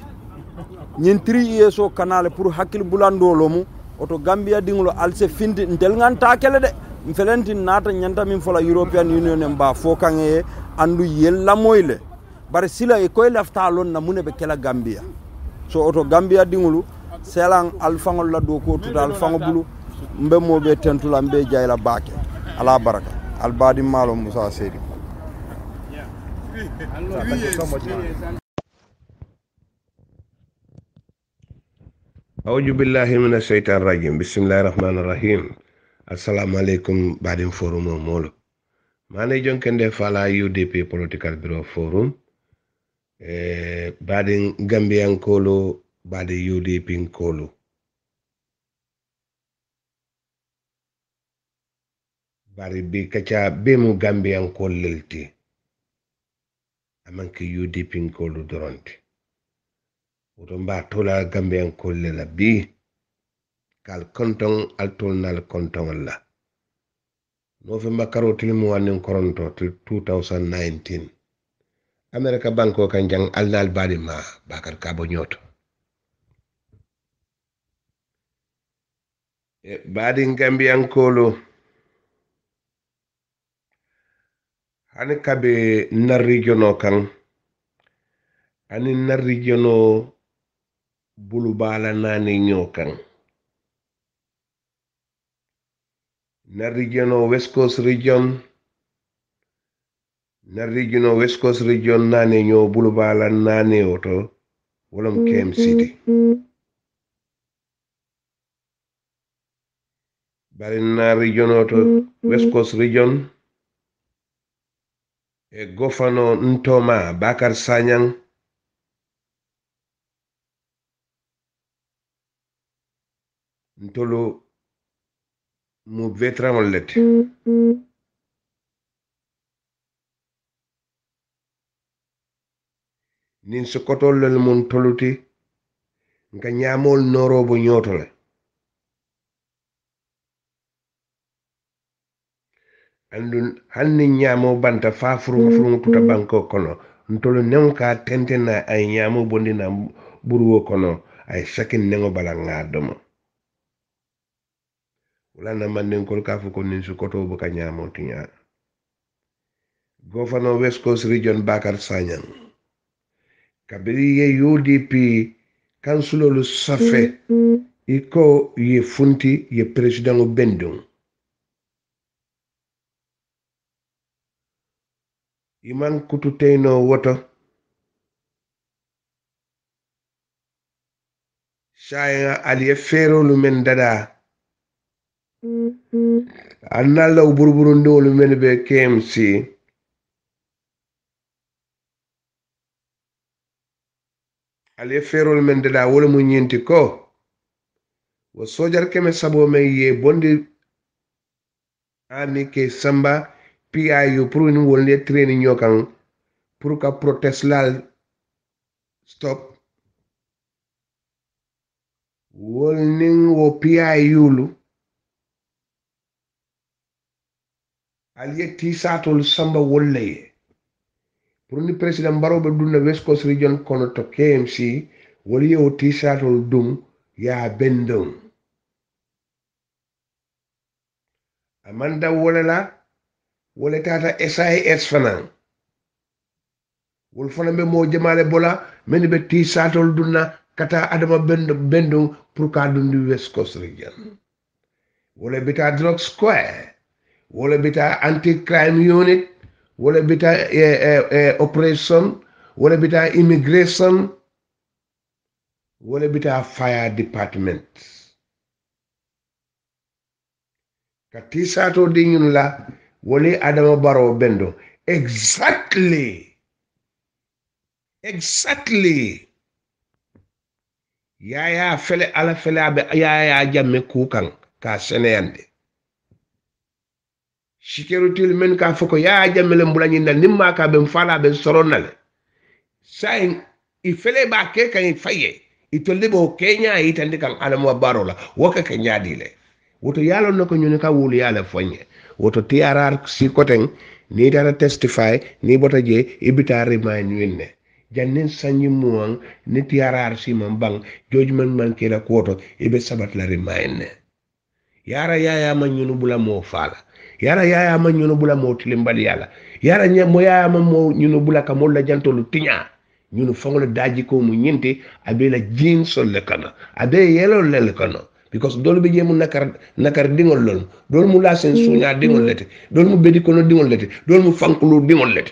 nyin 3 years o kanale pour hakil bulando lomu oto Gambia dinglo alse findi ntel nganta kele de mfelenti nata nyanta min fola European Union en ba fo kange andu yella moyle bare sila e koy lafta lon na mune be kela Gambia so oto Gambia dinglu selang alfangol la do ko tutal fango bulu mbe mo be tentula mbe jayla baake ala baraka albadi malo Musa Sedi أعوذ بالله من الشيطان الرجيم بسم الله الرحمن الرحيم السلام عليكم بعدين فورم مولو ما نيجون كنده فالا UDP Political Bureau Forum بعدين Gambian Kolo بعدين UDP Kolo bari bi kacha bemu Gambian Kolelti amanke UDP Kolo doronti woto mba tola Gambian kolle la bi kal konton altol nal konton la November karotil mu wanin koronto to 2019 America banko kan jang alnal badi ma bakar kabo nyoto badi Gambian kolo hani kabe na regiono kan ani na regiono bulu bala nani nyokan na regional West Coast region na regional West Coast region nani nyo bulu bala nani oto wolom KM City bari na region oto West Coast region e gofano Ntoma Bakar Sanyang ntolo mu veteran lete nin sokotol lel mun toluti nga nyamol noro bo nyotole andun hanni nyamo banta fa furu tuta banko kono ntolo nenka tentena ay nyamo bondina buruwo kono ay sakin nengo bala ngadomo wala na manden kol kafu ko nin su koto bu ka nyamo tinya governor West Coast region Bakar Sanyang kabiri ye UDP councilor lu safe iko ye funti ye president o bendung iman kututeno woto shaya aliye ferolu men dada annalla burburundolu men be KMC aliye ferolu men dada wala mu nyinti ko wo sojar keme sabo men ye bondi ami ke samba PIU pour ni wolne training ñokan pour ka protest lal stop wolning wo PIU lu aliye tisatol samba wolle pour ni president Barrow be dunna West Coast region kono to KMC woli o tisatol dum ya bendon amanda wolela wole tata SIS fanan wol fana be mo jamaale bola men be tisatol dunna kata adama bendo pour ka dundi West Coast region wole bita drug square wole bita anti-crime unit wole bita operation wole bita immigration wole bita fire department kati sato dingin la wole adama Barrow bendo exactly yaya fele ala fele abe yaya jamme kukan ka seneyande security men ka foko yaya jamme le mbulani na nimma ka be mfala be soronale sai ifele ba ke kan faye itolle bo Kenya itande kan adama Barrow la woka ka nyaadile woto yalo nako nyone ka wulu yala fonye woto TRR si koten ni dara testify ni bota je ibita remind winne jannen sanyi muang ni TRR si mambang judgment man kila koto ibe sabat la remind yara yaya man nyunu bula mo fala yara yaya man nyunu bula mo tilimbali yala yara mo yaya man mo nyunu bula ka mo la jantolu tinya nyunu fangole daji ko mu nyinte abe la jin sol le kana abe yelo le kana because dolu be jemu nakar dingol lol dolu mu la sen sunya dingol lete dolu mu bedi kono dingol lete dolu mu fankulu dingol lete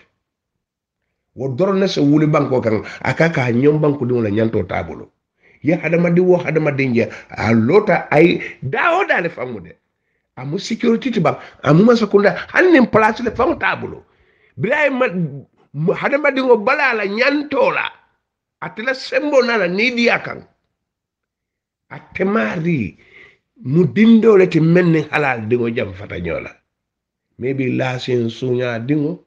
wo dorone se wuli banko kan akaka nyom banko dingol nyanto tabulo ya hadama di wo hadama dinje a lota ay dawo dale famude amu security tiba amu masakunda hanin place le famu tabulo ibrahim hadama dingo balala nyantola atela sembo nana nidi akan atemari mu dindole ti menne halal dingo jam fata nyola maybe lasin sunya dingo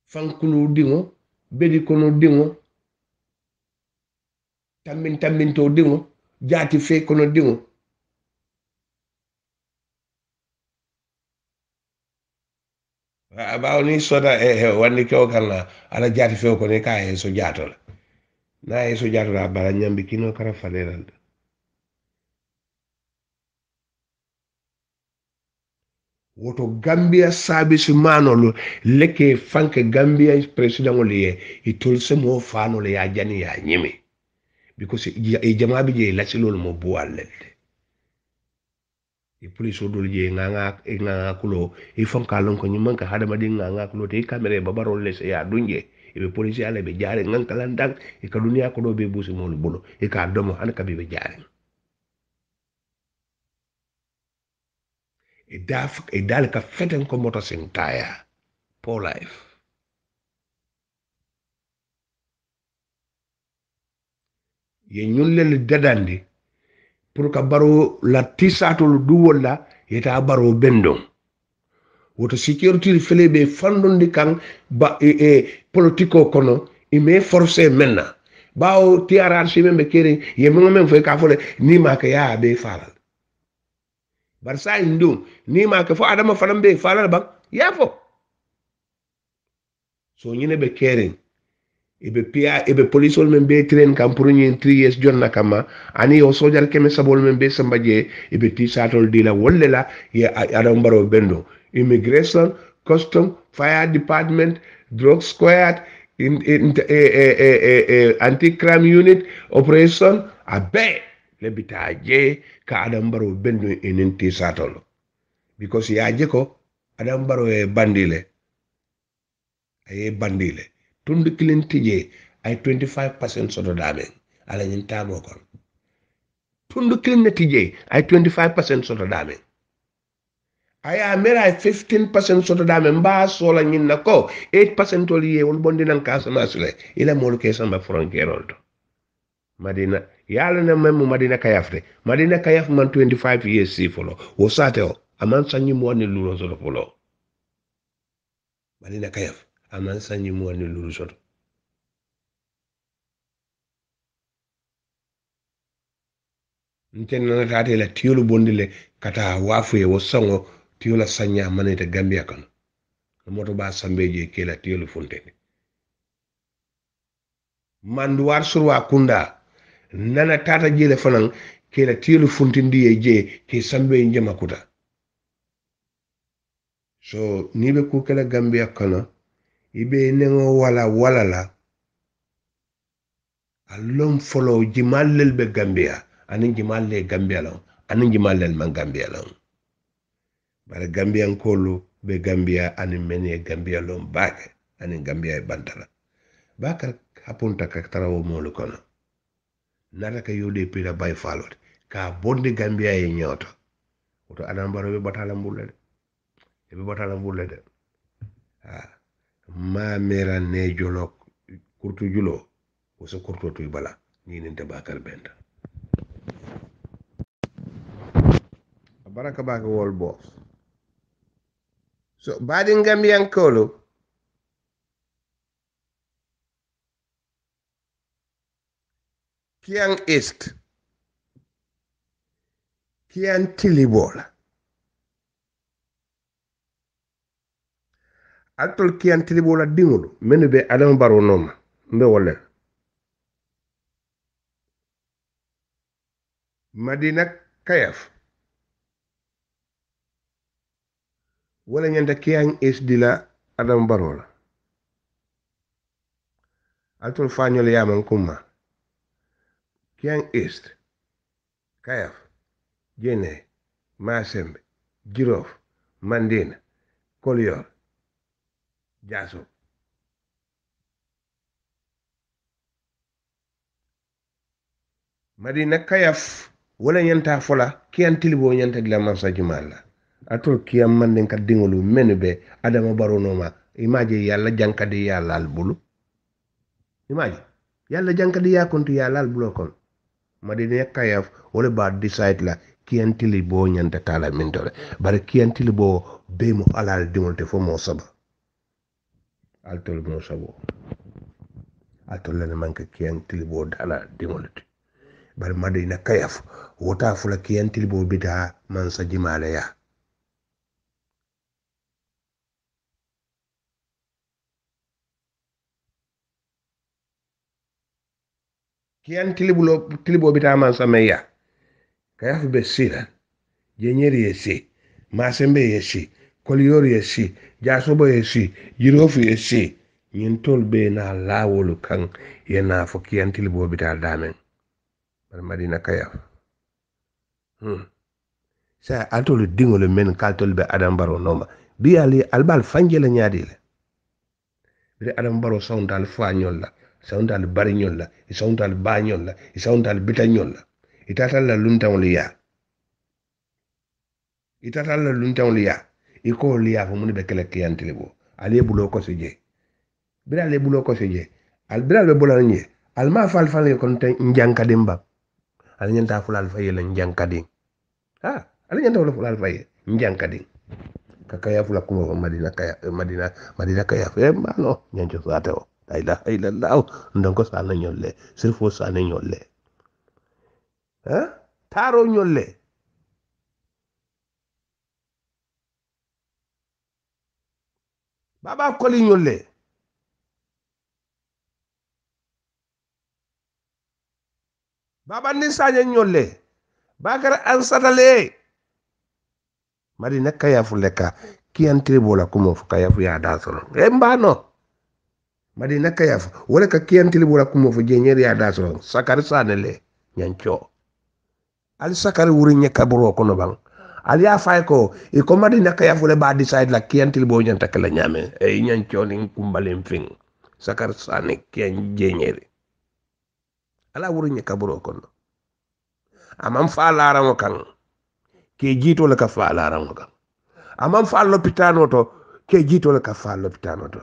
fankulu dingo bedi kono dingo tambin to dingo jati fe kono dingo abaw ni soda wandi ko kala ala jati fe ko ne kay so jato na so jato la bala nyambi kino kara falelal woto Gambia service manolo leke fanke Gambia president ole itol se mo fano le ya jani ya nyimi because e jama bi je la ci lolu mo buwal e police odol je nganga kulo e fanka lon ko nyimman ka hada madi nganga kulo te camera ba barol le se ya dunje e be police ala be jare nganka landak e ka dunia ko do be busi mo bulo e ka domo han ka be jare e dal ka feten ko moto sen taya pour life ye ñullel dadandi pour ka Barrow la tisatol du wala yeta Barrow bendon woto security felebe fandondi kan ba politiko kono e me forcer menna bawo TRR si membe kere ye mo men fo ka fole ni ma ka ya be falal bar sa indum ni ma ka fo adama fanam be falal ba ya fo so ñine be kere ebe police ol men be train kam pour ñen 3 years jonna kama ani o sojar keme sabol men be sambaje ebe ti satol dila wolle la ye adam Barrow bendo immigration custom fire department drug squad anti-crime unit operation abe le bitaje ka adam Barrow bendo enen ti satol because ya jeko Adam Barrow e bandile ay bandile tundu kilin tije ay 25% soto dame ala nyin tamo kon tundu kilin ne tije ay 25% soto dame aya mera ay 15% soto dame mba sola nyin nako 8% oli wol bondi nan kasama sule ila mol ke samba frontier to Madina yalla na memu Madina Kayafre Madina Kayaf man 25 years si folo wo sate o aman sanyi mo ni luro soto folo Madina Kayaf aman sanyi mo ni luro soto nten na tate la tiolo bondile kata wafu ye wo songo tiola sanya manete Gambia kan moto ba sambeje ke la tiolo fontene manduwar surwa kunda nana tata jele fanan ke la tiolu funtindi ye je ke sambe njama kuta so nibe ku kala Gambia kana ibe nengo wala la alom follow jimalel be Gambia anin jimalle Gambia la anin jimalel man Gambia la bare Gambian kolu be Gambia anin menye Gambia lom baake anin Gambia e bantala bakar hapunta ka tarawo molu kono nata ka UDP la bay falot ka bondi Gambia e nyoto oto Adam Barrow be batala mbulle de ma mera ne jolo kurtu julo o so kurto to bala ni ninte bakar benda baraka baka wol boss so badin Gambian kolo Kiang East Kiang Tilibola atol Kiang Tilibola dingulu menu be Adam Barrow noma mbe wole Madina Kayaf wala nyanda Kiang East dila Adam Barrow la atol fanyol yaman kuma Kiang East Kayaf Jene Masembe Jirof Mandina Kolyor Jaso Madina Kayaf wala nyanta fola Kiang Tilibo nyanta dila mansa jumala atol Kiang manden ka dingolu menube Adama Barrow noma imaje yalla jankadi yalla albulu imaje yalla jankadi yakontu yalla albulo kon Madina Kayaf wala ba decide la Kiang Tilibo nyanta tala mentore bare Kiang Tilibo be mo alal dingol te fo mo saba altol mo sabo atol la manke Kiang Tilibo dala dingol te bare Madina Kayaf wota fula Kiang Tilibo bita mansa jimale ya Kiang Tilibo bita mansa meya Kayaf be sila Jenyeri yesi Masembe yesi Kolyor yesi Jasobo yesi Jirofu yesi nyintol be na lawolu kan yena fo Kiang Tilibo bita damen bare Madina Kayaf sa atol dingole men kaltol be Adam Barrow noma bi ali albal fanjele nyaadile bi Adam Barrow soundal fañol la soundal bariñol la soundal bañol la soundal bitañol la itatal la luntaw liya iko liya fo mun be kala Kiang Tilibo ali bulo ko seje bi ali bulo ko seje al bilal be bulo nyi al ma fal kon te njankadim ba al nyanta fulal fayel njankadim ali nyanta fulal fayel njankadim kakaya fula kuma Madina Kayaf mano nyanjo sate o la ilaha illallah ndonko sana nyolle sirfo sana nyolle taro nyolle baba koli nyolle baba nisanya nyolle bakar ansatale Madina Kayaf leka Kiang Tilibo la kuma fu Kayaf ya dasoro mbano Madina Kayaf wala ka Kiang Tilibo la kuma fu jenyeri ya dasoro sakari sanele nyancho al sakari wuri nyeka buro kono bang aliya fay ko e ko madi na kaya fule ba decide la kiantil bo nyanta kala nyame e nyan choni kumbalen fin sakar sane kien jenyere ala wuri nya kaburo kono amam fa larango kan ke jito le ka fa larango kan amam fa l'hôpital to ke jito le ka fa l'hôpital to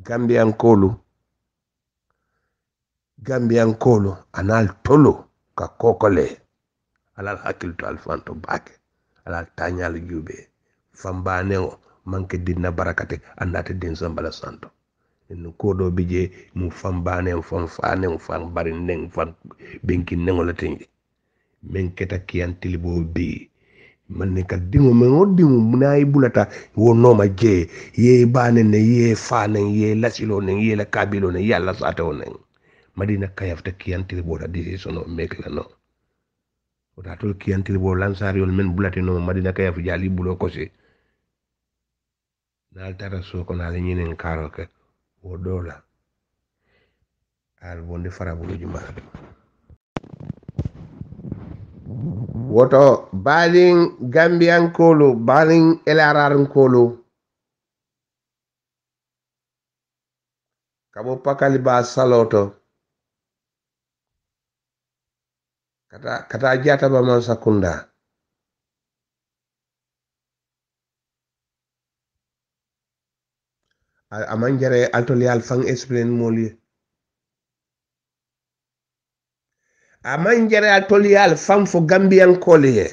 Gambian kolu anal tolo ka kokole alal hakil to alfanto bake alal tanyal jube fambaneo manke dinna barakate andate din sambala santo en kodo bije mu fambane fane fan bari neng fan benki nengola tengi men keta kian tilibo bi man ne ka dingo men o dingo munay bulata wo noma je ye bane ne ye fane ye lasilo ne ye la kabilo ne yalla sato ne madina kayafta kian tilibo da decision no make la no o da tol kian tilibo lansari ol men bulati no madina kayaf jali bulo ko se na altara so ko na le nyinen karo ke o dola al bonde farabulu juma woto balin Gambian kolo balin elararin kolo kabo pakali ba saloto kata jata ba man sakunda amanjare altolial fang explain moli amanjare altolial fang fo Gambian kolo ye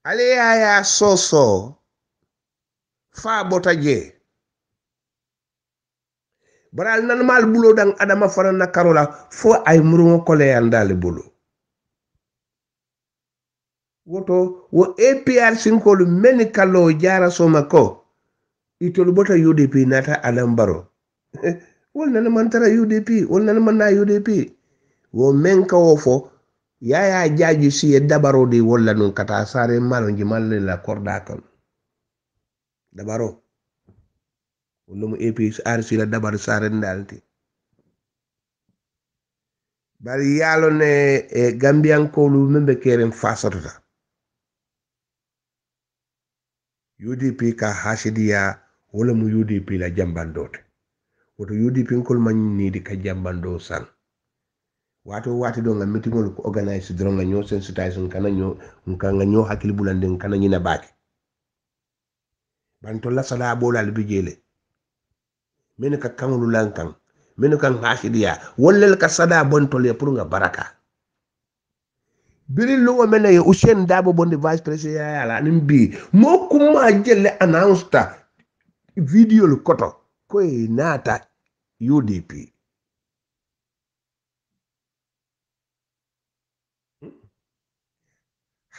ale ya soso fa botaje baral nan mal bulo dang adama faran na karola fo ay murungo kole yandale bulo woto wo APR sinkolu meni kalo jara soma ko itolu bota UDP nata alambaro wol nan man tara UDP wol nan man na UDP wo men ka wo fo yaya jaji si e dabaro di wolla non kata sare malo jimalle la korda kan dabaro wolum APR si la dabar sare ndalti bari yalo ne Gambian kolu membe keren fasata UDP ka hasidiya wala mu UDP la jambandote woto UDP kol man ni di ka jambando san wati do nga meetingol ko organize dro nga ñoo sensitization kana ñoo nga ñoo hakili bulande kana ñina baake ban to la sala bolal bi jele men ka kamulu lankan men ka hasidiya wala ka sada bon to le pour nga baraka biri luwa mena ye Usain Dabo bondi vice president yala nimbi mo kuma jelle announced video lu koto ko e nata UDP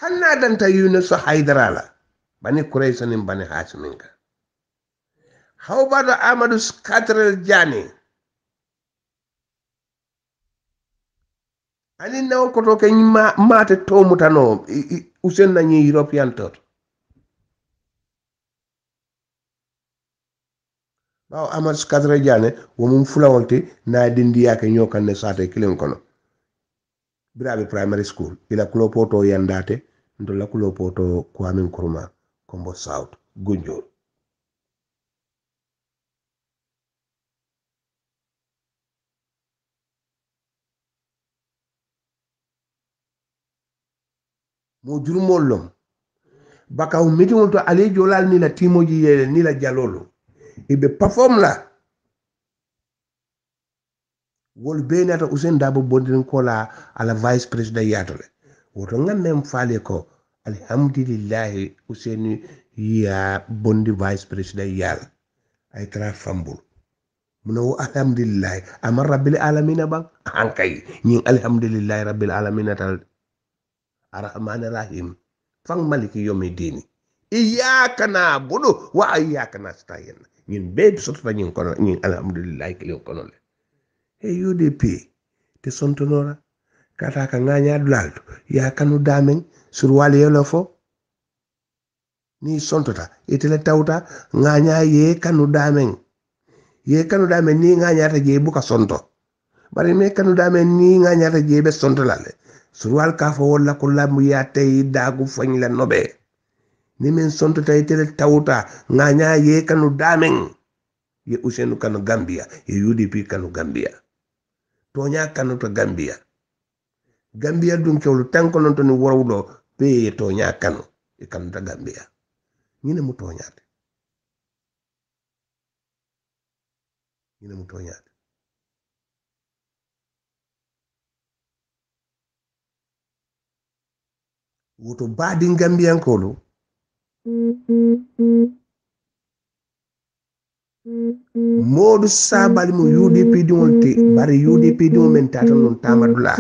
hanna danta Yunus Haidarala bani Quraysh nim bani Hashiminka how about Amadou Skatrel Jani ani naw koto ke mate to mutano Usain na ñi European tot bawo Amadou Skatrel Jani wo mum fulawolti na dindi yake ñokan ne sate kilin kono birabe primary school ila kulopoto yandate ndola kulopoto Kwame Nkrumah Kombo South Gunjur mo jurumolom baka meeting to ale jolal ni la timoji yele ni la jalolo ibe perform la wol benata Usain Dabo bondin kola ala vice president yatole woto ngam faale ko alhamdulillah Usain ya bondi vice president yal ay tra fambul muno alhamdulillah amar rabbil alamin ba hankay ñi alhamdulillah rabbil alamin tal arrahman rahim fang maliki yomi dini iyyaka na'budu wa iyyaka nasta'in ñin be soto ñin kono ñin alhamdulillah kili kono le e UDP te sontonora kata ka nganya dulalto ya kanu damen sur wali yelo fo ni sontota itele tawta nganya ye kanu damen ni nganya ta je buka sonto bari me kanu damen ni nganya ta je be sonto lale sur wal ka fo wala ko lamu ya tay dagu fagn la nobe ni men sontota itele tawta nganya ye kanu damen ye usenu kanu Gambia ye UDP kanu Gambia tonya kanu to Gambia dum kewlu tanko non to ni worowdo be tonya kanu e kanu ta Gambia ñine mu toñaate woto baadi Gambiyankolu Modou Sabally mo UDP diŋol te bari UDP diŋol men tata non tamadula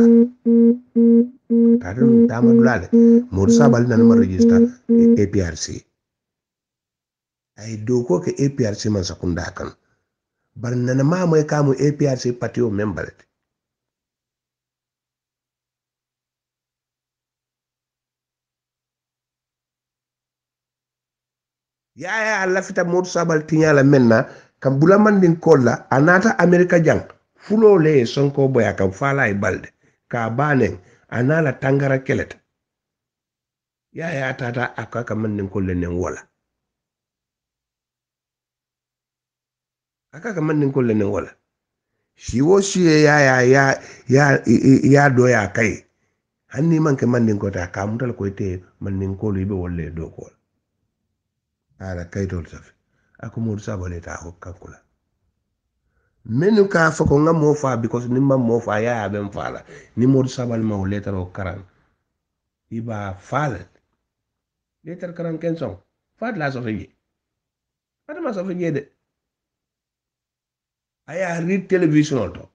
le Modou Sabally nanama register APRC ay do ko ke APRC man sakunda kan bar nana ma moy kamu APRC patio member ya lafita Modou Sabally tiñala menna kam bula mandin kolla anata America jang fulo le sonko boya kam fala e balde ka banen anala tangara kelet ya tata akaka mandin kolle nen wala akaka mandin kolle nen wala siwo siye ya do ya kai hanni manke mandin ko ta kamutal ko te mandin ko libe wolle do ko ala kay tol safi ako Modou Sabally ta ko kankula menu ka fako ngam mo fa because ni mam mo fa ya ben fala ni Modou Sabally ma letter o karan iba fala letter karan kenson fat la so feji adama so feji de aya read television to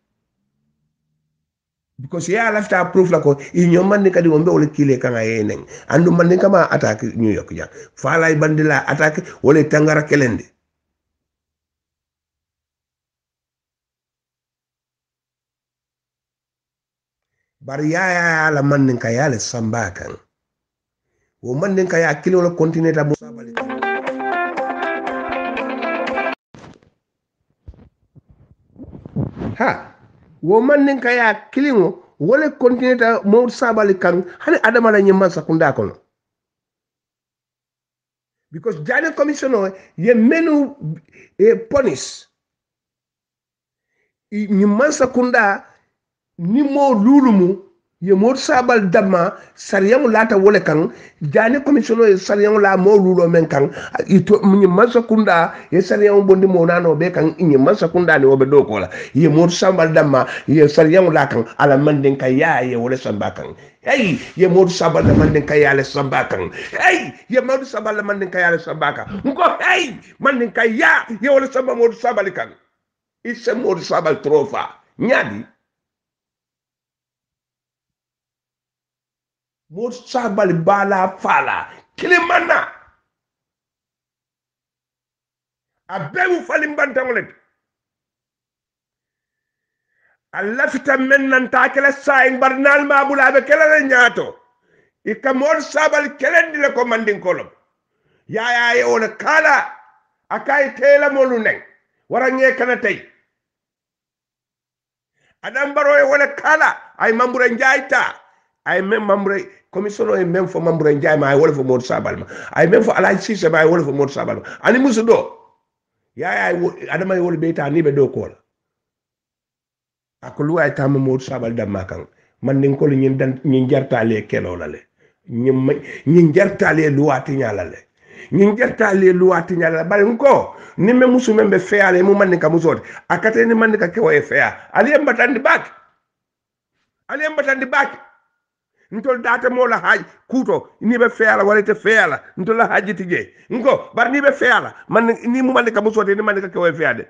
because ya lafta proof la ko inyo man ni kadi wonbe wala kile kan ayenen andu man ni kama attack New York ja fala ay bandila attack wala tangara kelende bari ya la man ni kayale sambakan wo man ni kaya kile wala continue ta Modou Sabally ha wo man nin kaya kilingo wala continue ta Modou Sabally kan hani adama la nyimma sakunda kono because jani commissioner ye menu punish nyimma sakunda ni mo lulumu ye Modou Sabally dama sariyamu lata wole kan jani commissioner ye sariyamu la mo lulo men kan ito nyimma sakunda ye sariyamu bondi mo nano be kan nyimma sakunda ni obe do kola ye Modou Sabally dama ye sariyamu la kan ala manden kaya ye wole samba kan hey ye Modou Sabally manden kaya le samba kan hey ye Modou Sabally manden kaya le samba kan ngo hey manden kaya ye wole samba Modou Sabally kan isse Modou Sabally trofa nyadi Modou Sabally bala fala kilimana abewu falim bantangolet alla fita mennan ta kala sayin barnal mabula be kala nyaato ika Modou Sabally kelendi le ko mandin kolom ya ye wona kala akay tela molu nen wara nge kana tay adam baro ye wona kala ay mambure njaayta ay même membre commission e même fo membre njaay ma ay wala fo Modou Sabally ma ay même fo Alhaji Cissé ma ay wala fo Modou Sabally ma ani musu do ya adama wol beta ni be do ko la akulu ay tam Modou Sabally damma kan man nin ko ñin dan ñin jartale kelo la le ñin jartale luwati nyala le ñin jartale luwati nyala bari ko ni me musu membe feale mu man ka musode akate ni man ka kewo e fea ali mbatandi bak ntol data mo la haaj kuto ni be feala wala te feala ntol la haji tije ngo bar ni be feala man ni mu man ka musode ni man ka kewo e feade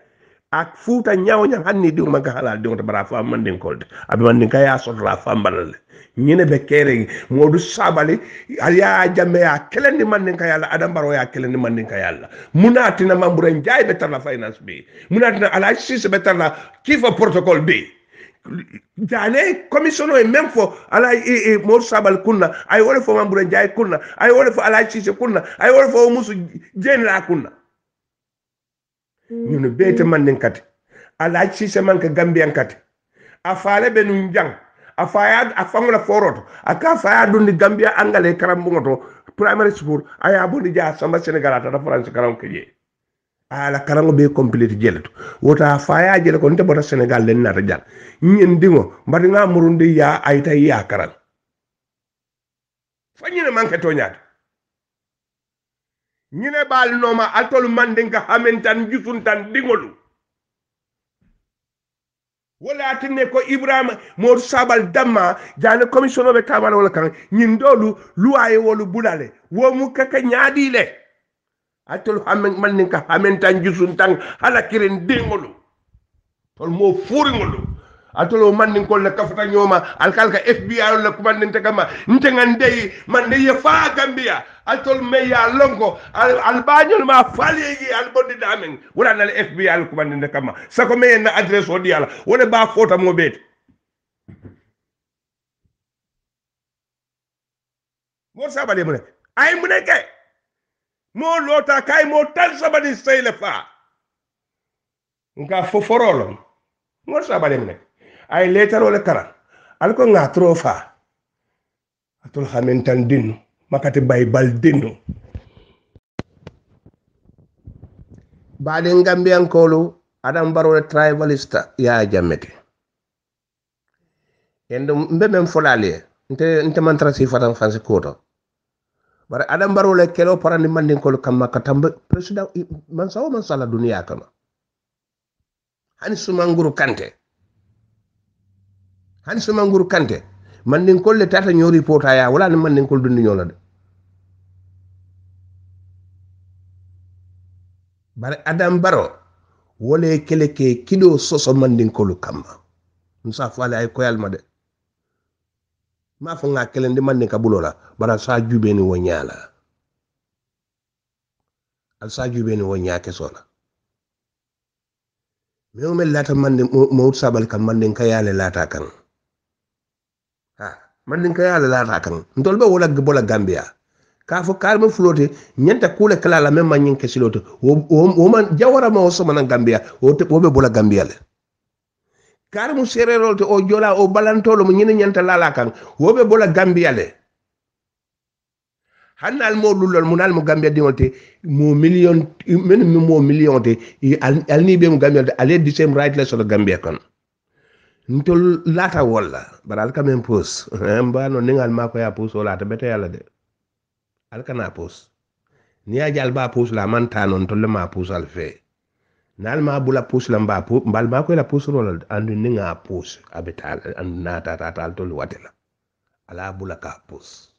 ak futa nyaaw nyang hanni diw man ka halal diw to bara fa man den kolde abi man den ka ya so la fa mbalal ñene be kere Modou Sabally aliya jamme ya kelendi man den ka yalla adam baro ya kelendi man den ka yalla munatina mambure njaay be tarla finance bi munatina Alhaji Cissé be tarla kifa protocol bi jane commissioner e même fo ala e mor sabal kunna ay wala fo mambura jay kunna ay wala fo ala cisse kunna ay wala fo musu jen la kunna ñunu beete man nin kati ala cisse man ka gambian kati a faale be nu jang a faya a fangula foroto aka faya dundi gambia angale karambungoto primary school aya bondi ja samba senegal ta france karam ke je ala karango be complete jeleto wota faya jele ko nte bota senegal len nata jang ñen dingo mbati nga murundi ya ayta ya karan fanyine manke to nyaata ñine bal noma altol mandinga hamentan jusuntan dingolu wala tinne ko ibrahima mor sabal damma jane commissioner be kamala wala kan ñin dolu luwaye wolu bulale wo mu kaka nyaadi le atol hamen man ni ka hamen tan jusun tan hala kiren dengolu tol mo furi ngolu atol man ni ko la kafata nyoma alkalka fbi la kumandente kama ntengande man ne fa gambia atol me ya longo albanyol ma falegi albondi damen wala na fbi la kumandente kama sako me na adresse o diala wala ba fota mo bet mo sabale mu ne ay mu ne ke mo lota kay mo tan sabani seyle fa nga foforolo mo sabale ne ay letaro le kara alko nga trofa atul hamentan dinu makati baybal dinu baade ngambian kolo adam baro tribalista ya jamete endo mbemem folale nte mantra si fatan fansi koto bare adam baro le kelo parani mandin kolo kamma katambe president man sawo man sala dunia kama hani sumanguru kante mandin kolle tata nyori pota ya wala ni mandin kol dundi nyola de bare adam baro wole keleke kido soso mandin kolu kamma musa fale ay koyal ma de ma fa nga kelen di mandin ka bulola bara sa jube ni wonyala al sa jube ni wonyake sola me o mel lata mandin mo sabal kam mandin ka yale lata kan mandin ka yala la kan ndolbe wala bola gambia ka fo kalma flotte nyanta kule kala la même manyin ke siloto o man jawara ma o so man gambia o te bobe bola gambia le karmu sererol to o jola o balantolo mo nyina nyanta la kan wobe bola gambia le hanal mo lulol mo nal mo gambia dingolte mo million men mo million te alni be mo gambia ale di same right la so gambia kan ntol lata wala baral ka même pos mba no ningal mako ya pos wala ta bete yalla de alkana pos ni ya jal ba pos la man tanon to le ma pos al fe nal ma bula pos la mba pos mbal mako la pos wala andu ninga pos abetal and nata tal to watela ala bula ka pos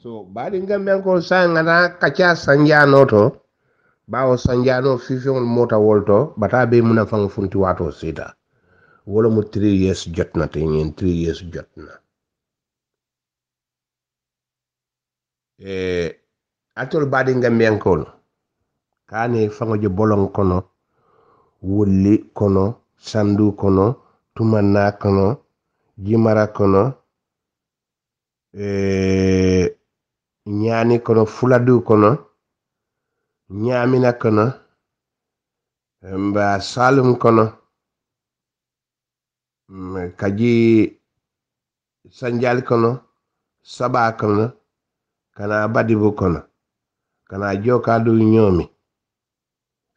so badi ngam ko sangana kacha sanjano to bawo sanjano fifion mota wolto bata be muna fang funti wato sita wala mu 3 years jotna te ñen 3 years jotna atol badi ngam ko kane fango je bolon kono wulli kono sandu kono tumanna kono jimara kono ñaani kono fuladu kono ñamina kono mba salum kono kaji sanjal kono saba kono kana badibu kono kana joka du ñomi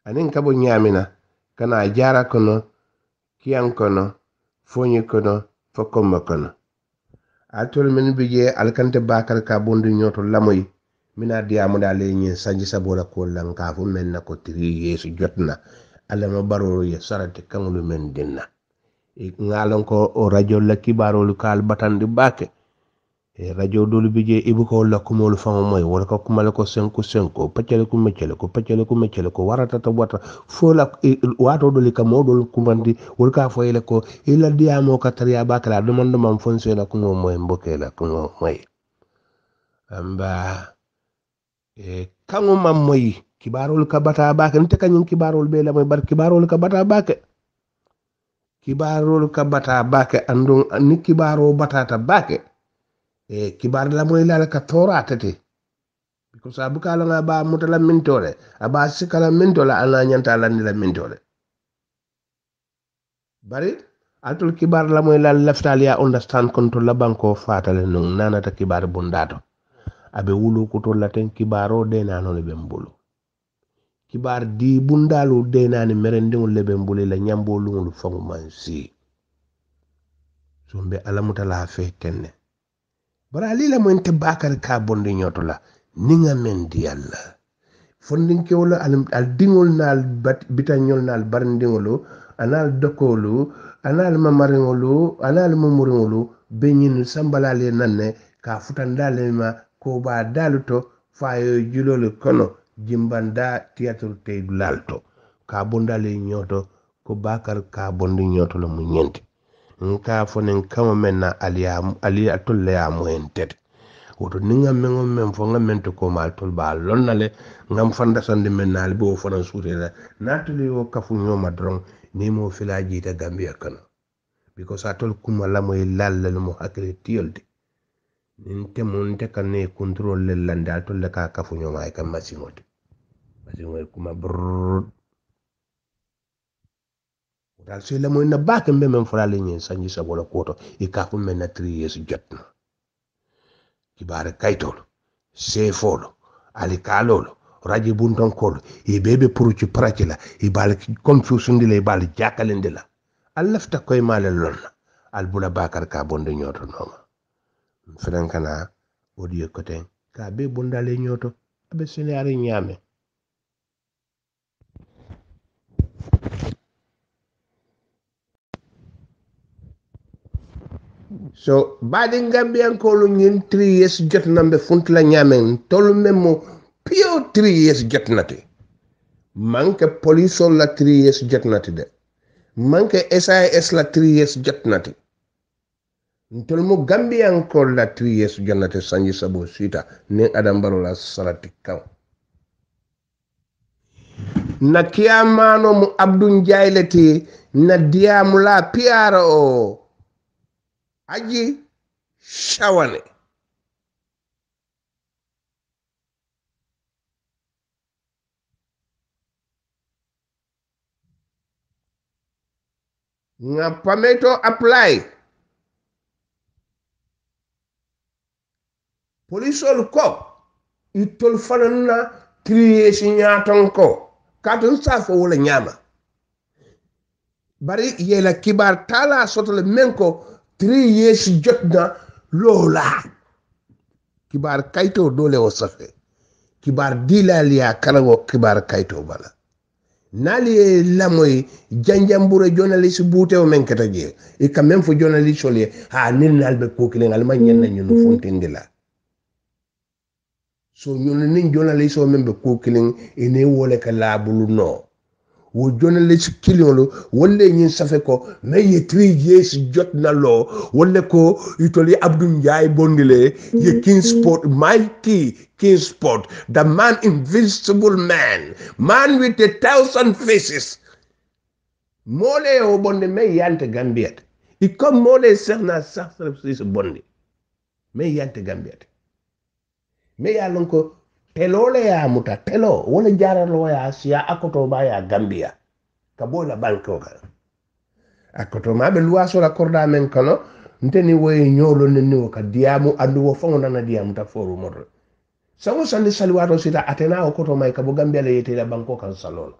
anin kabo ñamina kana jara kono kiyan kono foñi kono fokomba kono atol men bije alkante bakar ka bondu ñoto lamoy mina diamu dale ñi sanji sabola ko lan ka fu men na ko 3 yesu jotna alla ma baro ye sarate kamulu men dinna ngalon ko o radio la kibarolu kal batandi bake radio dolu bije ibu ko la ko mol fa moy wala ko kumale ko 5 pacele ko warata to wata fo la wato doli ka modol kumandi wol ka fo ele ko ila diamo ka tariya bakala do man do man fonse la ko moy mbokela ko moy amba kango mam moy kibarol ka bata bake nte kanyin kibarol be la moy bar kibarol ka bata bake andon ni kibaro batata bake kibar la moy la ka tora tete because abukala nga ba mutala mintole aba sikala mintola ala nyanta la ni la mintole bari atul kibar la moy la leftalia understand control la banko fatale non nanata kibar bundato abe wulu ko to laten kibaro de nanole be mbulu kibar di bundalu de nani merendingol lebe mbulu la nyambo lungul fangu mansi sombe alamutala fe tenne bara lila mo ente bakar ka bondi nyotola ninga men di yalla fondin kewla al dingol nal bitanyol nal barndingolo anal dokolu anal mamaringolu anal mumuringolu benyin sambalale nanne ka futandale ma ko ba daluto fayo julolu kono jimbanda tiatul te lalto ka bondale nyoto ko bakar ka bondi nyoto lo mu nyenti nka fonen kama menna aliya tolle ya mo entet woto ninga mengo men fo nga mento ko mal tol ba lonnale ngam fanda sande mennal bo fonan suutela natuli o kafu nyoma dron ni mo filaji ta Gambia kana because atol kuma la moy lalla mo hakle tiolde ninte mon te kanne control le landa tol le ka kafu nyoma ay kam masimote kuma brrr dal so la moy na baka mbem fulale nyen sanji sa wala koto e kafu men na 3 years jotna kibare kaytolo sefolo alikalolo raji buntonkolo e bebe puruci pracila e bal confusion dile e bal jakalendela allafta koy male lonna albula bakar ka bonde nyoto noma frankana audio koten ka be bondale nyoto abe senari nyame so badi Gambian ko lu ñin 3 years jot nambe funt la ñamen tolu memo pio 3 years jot nati manke police la 3 years jot nati de manke SIS la 3 years jot nati ntol mo Gambian ko la 3 years jot nati sanji sabo sita ne Adam Barrow la salati kaw na kiyamano mu Abdou Ndiaye leti na diamu la PRO aji shawane nga pameto apply polisol ko itol fanana triye signaton ko katun safo wala nyama bari yela kibar tala sotole menko 3 years jotna lola kibar kayto dole o safe kibar dilaliya kalago kibar kayto bala nali lamoy janjambure journalist bute o men kata je e quand même fo journalist soli ha nin nalbe ko kilen alma nyen na ñunu fontindila so ñun nin journalist o men be ko kilen ene wole ka labulu no wo journalist kilolo wolle ñin safe ko mais 3 years jot na lo wolle ko itoli Abdou Ndiaye bondile ye Kingsport mighty Kingsport the man invincible man with 1,000 faces mole o bonde mais yante Gambiat I comme mole serna sax bonde mais yante Gambiat mais ya lonko telole ya muta telo wala jaralo ya siya akoto ba ya Gambia ka bola banko ka akoto ma be luaso la korda men kono nteni woy nyolo nenni ka diamu andu wo fongo na diamu ta foru modro sawo sandi salwato sita atena akoto mai ka bo Gambia le yete la banko kan salolo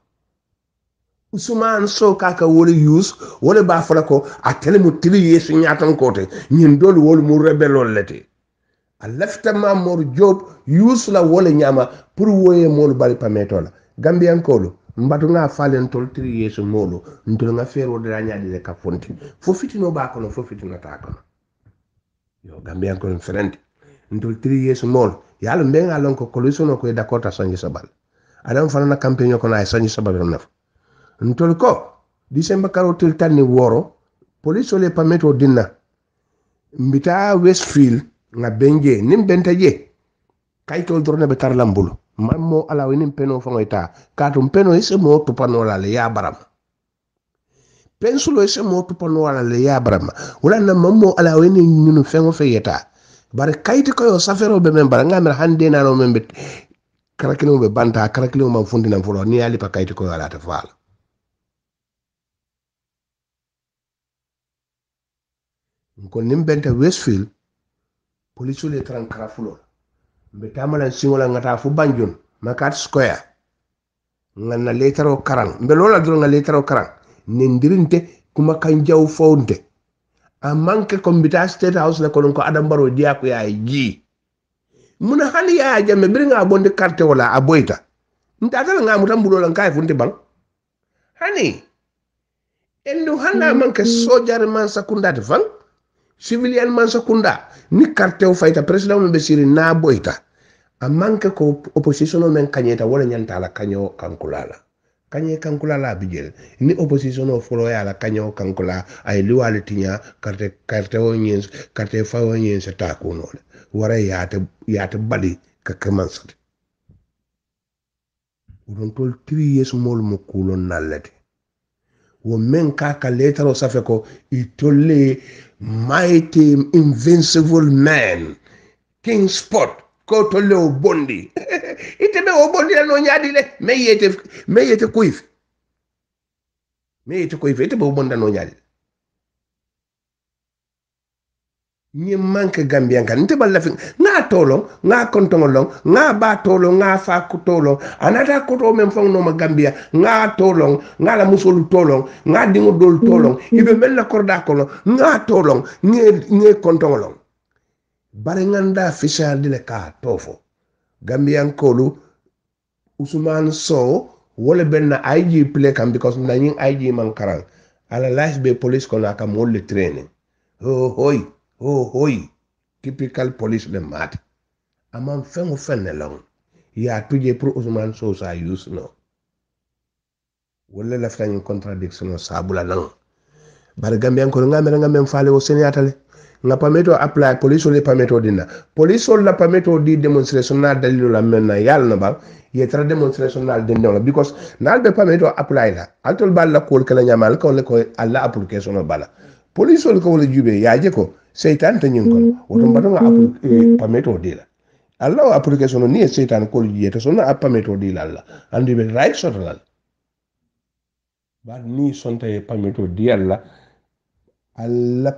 Usman so kaka wole use wole ba fala ko atele mu 3 years nyaton kote nyin dol wol mu rebelol lete a lefta Mamour Job use la wole nyama pour woye molu bari pametola Gambian kolo mbatu nga falen tol 3 years molu ntol nga fero de la nyaadi de ka fonti fo fitino ba kono fo fitino ta kono yo Gambian kolo ferenti ntol 3 years molu yalla mbenga lon ko solution ko d'accord ta sanji sabal adam fana na campagne ko na sanji sabal naf ntol ko December karotel tanni woro police ole pameto dinna mbita Westfield nga benje nim benta je kaytol dorna be tar lambulo mammo ala winin peno fangoita katum peno ese mo to panola le ya barama pensulo ese mo to panola le ya barama wala na mammo ala winin nyunu fengo feyeta bare kayti ko yo safero be men bara ngamel hande na no membe karakino be banta karakino man fundi na fulo ni ali pa kayti ko ala ta fala ko nimbenta Westfield police le tran karafulo be tamala singola ngata fu banjun makat square ngana letaro karang be lola dro nga letaro karang nendirinte kuma kanjaw fonde a manke kombita state house la kolon ko adam baro dia ko ya ji muna hali ya jamme bir nga bonde carte wala a boyta ntata nga mutam bulo lan kay funde bang hani endo handa manke sojar man sakunda de fang civilian man sakunda ni carte o fayta president mo be siri na boyta a manke ko opposition men kanyeta wala nyanta la kanyo kankulala kanye kankula bijel ni opposition o folo ya la kanyo kankula ay liwale tinya carte o nyens carte fa o nyens ta ko no wara yaate bali ka kamansat udon tol 3 years mol mo kulon nallete wo men ka letaro safe ko itolle mighty invincible man king spot ko tolle o bondi ite be o bondi no nyaadi le meyete kuif ite be o bonda no nyaadi ni manke gambian kan nte balla fi nga tolo nga kontongolong nga ba tolo nga fa ku tolo anata ko to men fong no ma gambia nga tolo nga la musolu tolo nga dingo dol tolo ibe mel la korda ko nga tolo nge kontongolong bare nganda fisha dile ka tofo gambian kolu Usman so wole benna IG play kam because nanyin IG man karang ala life be police ko na kam wole training hoy typical police le mat amam fengo fenne long ya tuje pour Usman so sa use no wole la fany contradiction sabula lang bare gambian ko ngam faale o senatale nga pameto apply police le pameto dina police la pameto di demonstration na dalilu la menna yalla na ba ye tra demonstration na dende la because na be pameto apply la altol balla ko kala nyamal ko le ko alla application bala police ko le jube yaaje ko seytan tan nyin ko woto mbato nga pameto di la alla application ni seytan ko le yete so na pameto di la andi be right sort la ba ni sonte pameto di alla alla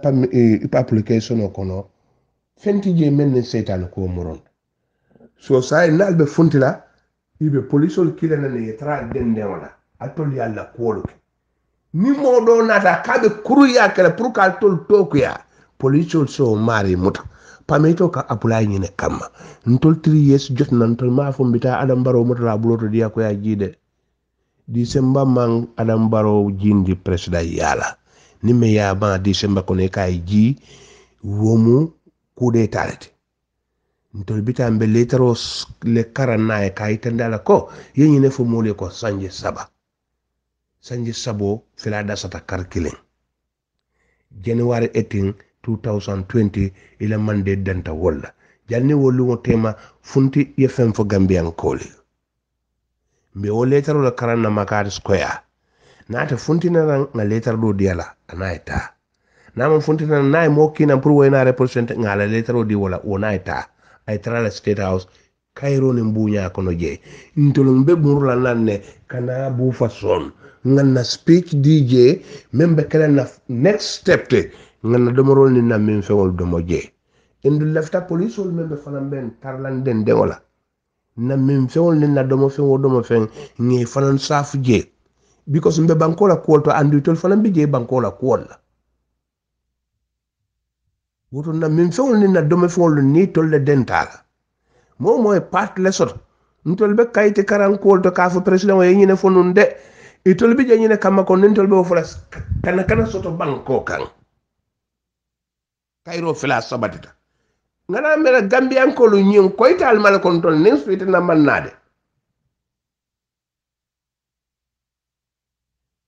application kono fenti je men setan ko moron so sai nalbe funtila ibe polisol kila na ne tra dende wala atol yalla ko ni modo nata kabe kuru ya kala pour ka tol tokuya polisol so mari muta pameto ka apply ni ne kama ntol 3 years jot nan tol ma fo mbita adam baro muta la buloto dia ko ya jide December man adam baro jindi president yala ni me ya ba December ko ne kay ji womu coup d'état ntol bitambe letero le karana e kay tandala ko yenyi ne fo mole ko sanje sabo fila da sata karkilen January 18 2020 ila mande danta wala janni wolu mo tema funti yefem fo gambian koli mbe o letero le karana makar square nata funtina nga letter do diala anaita nama funtina na mo kina pour wayna represent nga la letter di wala onaita ay trala state house Cairo ni mbunya kono je ntolo mbe murula nanne kana bu façon ngana speech DJ membe kala na next step te ngana domorol ni na min fewol domo je endu lafta police wol membe fanan ben tarlanden de wala na min fewol ni na domo fen ngi fanan safu je because mbe bankola kuol to andu tol fana bije bankola kuol woto na min fewol ni na dome fewol ni tol le dental mo e part lesot ntol be kayte karan kuol to ka fu president e nyine fonun de itol bije nyine kama ko ntol be fula kana soto banko kan Cairo fila sabatita ngana mera gambian ko lu nyin koytal mal kon tol nin suite na mannade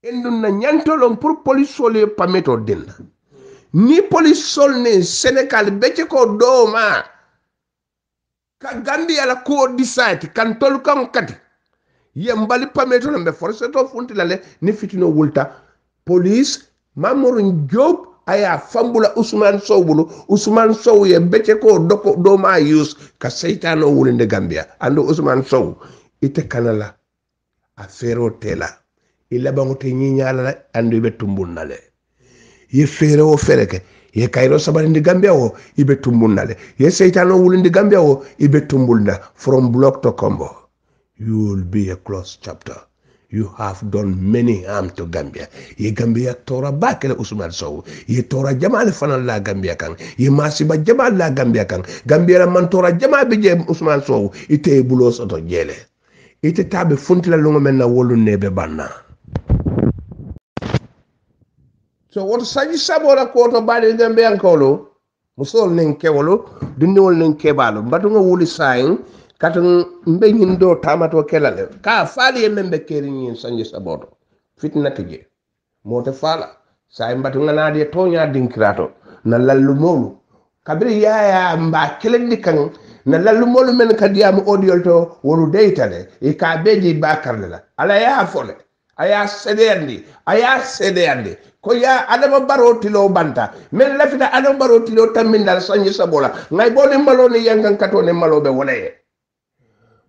endun na nyantolon pour police sole pameto dinna ni police sol ne Senegal bece ko doma ka Gambia la ko decide kan tol kan kati ye mbali pameto mbe force to funti la le ni fitino wulta police Mamour Job aya fambula Ousmane Sow bulu Ousmane Sow ye bece ko do ma use ka seytano wulinde Gambia ando Ousmane Sow ite kanala affaire tela illa bangote nyinyala ando be tumbunale ye fere o fereke ye kayro sabalinde Gambia o ibe tumbunale ye seytano wulinde Gambia o ibe tumbulna from block to combo. You will be a closed chapter. You have done many harm to Gambia. Ye Gambia tora bakele Ousmane Sow. Ye tora jamal fanal la Gambia kan. Ye masiba jamal la Gambia kan. Gambia la man tora jamal bije Ousmane Sow. Ite bulo soto jele. Ite tabe funti la lungo men na wolu nebe banna. So what saji sabora ko to bade Gambia kolo. Musol nen kewolo, dindiwol nen kebalo. Mbatu nga wuli sayin katun mbe nyindo tamato kelale ka fali membe keri nyin sanje saboto fitna tije mote fala say mbatu ngana de tonya dinkirato na lallu molu kabri yaya mba kelendi kan na lallu molu men kadiyam audio to wolu deytale e ka beji bakarla ala ya fole aya sedeyandi ko ya adama barotilo banta men lafita adama barotilo tammindal sanje sabola ngay boni malo ni yangan katone malo be wolaye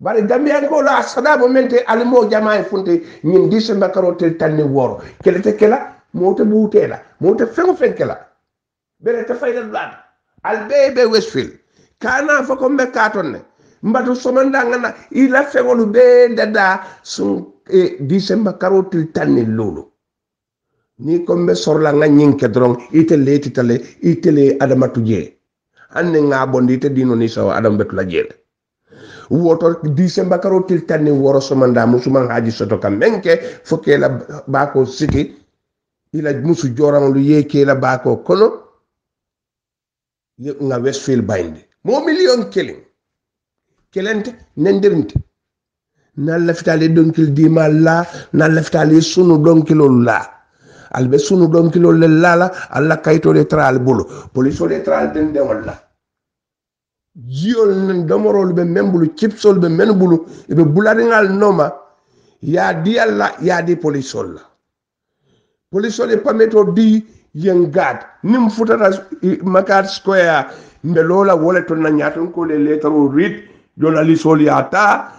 bari Gambia ko la sada momente alimo jamaay funte ñin December karotel tanni woro kelete kela mote buutela mote fengo fenkela bere te fayda lat al bebe Westfield kana fa ko be katonne mbatu somanda ngana ila fengolu be dada sun December karotel tanni lolo ni ko be sorla nga ñinke dron ite letitale itele adama tuje anne nga bondi te dino ni saw adam betula jele woto December karotil tanni woro somanda musuman haji soto kam menke foke la bako siki ila musu joram lu yeke la bako kono nga Westfield binde mo million killing kelente nendirnti na laftale donkil di malla na laftale sunu donkilol la albe sunu donkilol la alla kayto de tral bulu police de tral den de wala jiol nen domorol be membulu chipsol be menbulu be bularingal noma ya di alla ya di polisol e pameto di yengad nim futata makat square mbelola woleto na nyaton ko le letaro read journalist oli ata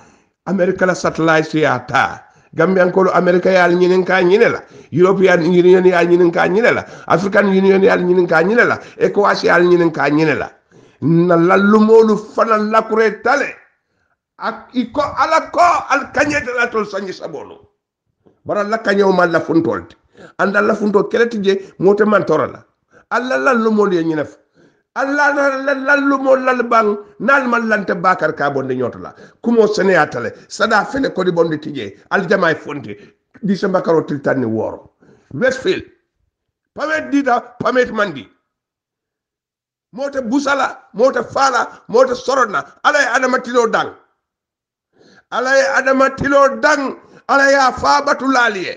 america la satellite ata gambian ko america yal nyinen ka nyinela european union yal nyinen ka nyinela african union yal nyinen ka nyinela ecowas yal nyinen ka nyinela na lallumolu fana lakure tale ak iko ala ko al kanyete la tol sanji sabolo bara la kanyo ma la funtolte anda la funto keleti je mote man torala alla lallumolu ye nyinaf alla lallumol lal bang nal man lante bakar ka bonde nyotola kumo sene atale sada fene ko di bonde tije al jamaay fonti di samba karotil tanni woro Westfield pamet dida pamet mandi mote busala mote fala mote sorona alay adama tilo dang alay fa batulaliye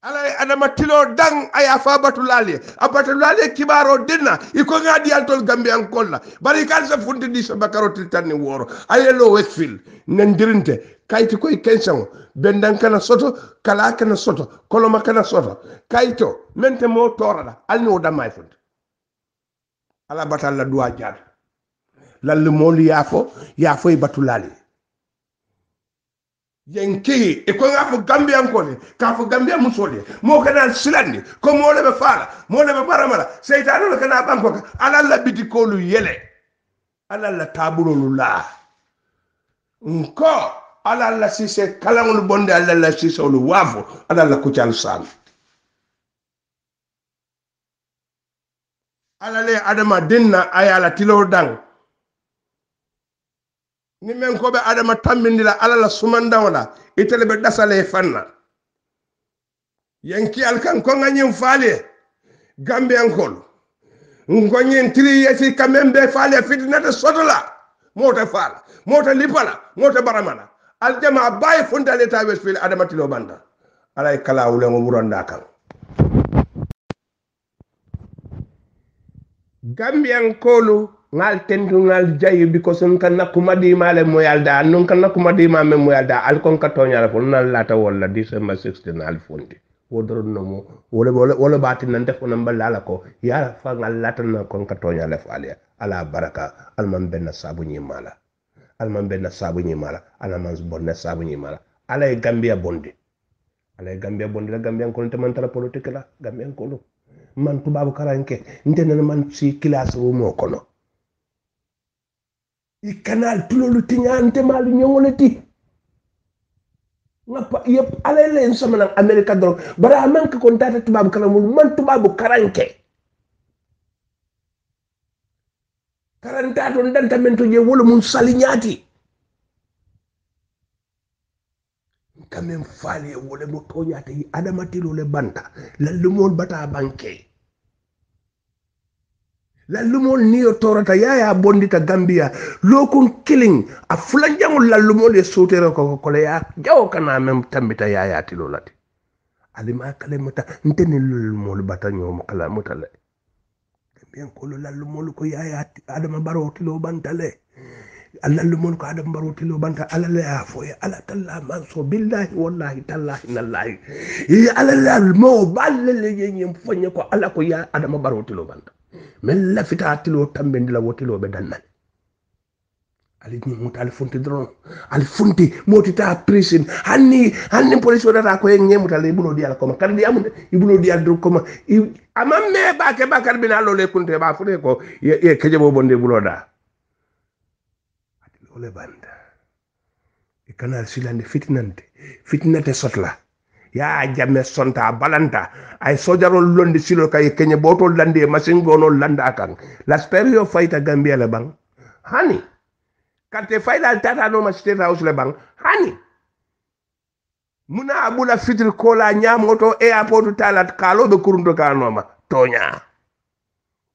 alay adama tilo dang aya fa batulaliye abatulaliye kibaro dinna iko ngadi altol gambian kolla bari kan sa fundi di sa bakarotil tanni woro ayelo Westfield nendirinte kayti koy kensan bendan kana soto kala kana soto koloma kana soto kayto mente mo torala alni o damay fundi ala batalla duwa jaad lalle molu yafo e batulali yenki e ko ngafo gambian ko ne ka fo gambia musole mo kana silandi ko mo le be fala mo le be baramala seytanu kana banko ala la biti ko lu yele ala la tabulu la nko ala la sise kalangul bonde ala la sise lu wafo ala la kucal san ala le adama dinna ayala tilo dang ni men ko be adama tambindila ala la sumanda wala itele be dasale fanna yanki alkan ko nganyim faale gambe ankol ngonyen tri yesi kamembe faale fitnata sotola mota faala mota lipala mota baramana aljama bay fonda leta Westfield adama tilo banda alay kala wule mo buranda kan Gambian kolu ngal tendu ngal jayi because on kan nakuma di male moyalda non kan nakuma di mame moyalda al kon ka tonya la non lata wala December 16 al fundi wodoro no mo wala bati nan def on mballa ko ya fa ngal lata na kon ka tonya la falia ala baraka al man ben sabu ni mala al man ben sabu ni mala ala man bonne sabu ni mala ala e Gambia bondi la Gambian ko man tara politique la Gambian ko man tubabu karanke ntene man si classe wo mo kono i canal tulolu tiñante mal ñongolati ngapa yep ala len sama nang America dro bara man ko tata tubabu karamul man tubabu karanke karantato ndantamento je wala mun saliñati kamen faale wala mo toñata yi adamatilo le banta lallumol bata banke lallumol niyo torata yaya bondita Gambia lokon killing a fulanjangol lallumol e sotere ko ya jaw kana mem tambita yaya tilo lati alima kalemata ntene lallumol bata nyom kala mutale Gambien ko lallumol ko yaya adama baro tilo bantale Allah lumon ko adam barotilo banta ala la foye ala talla manso billahi wallahi tallahi nallahi ya ala la mo balle le yem fonye ko ala ko ya adam barotilo banta men la fita tilo tambe ndila wotilo be dannal ali ni mutal funti dron al funti motita prison hanni police wadata ko en nyemutal ibulo dial ko kan di amunde ibulo dial do ko amamme bakar bina lo le kunte ba fude ko ye kejebo bonde bulo da ole banda e canal silande fitinante sotla ya jamme sonta balanta ay sojarol londi silo kay kenye botol lande machine gono landa kan la sperio fayta Gambia le bang hani karte fayda tata no ma state house le bang hani muna abula fitil kola nyamoto e apotu talat kalo be kurunto kanoma tonya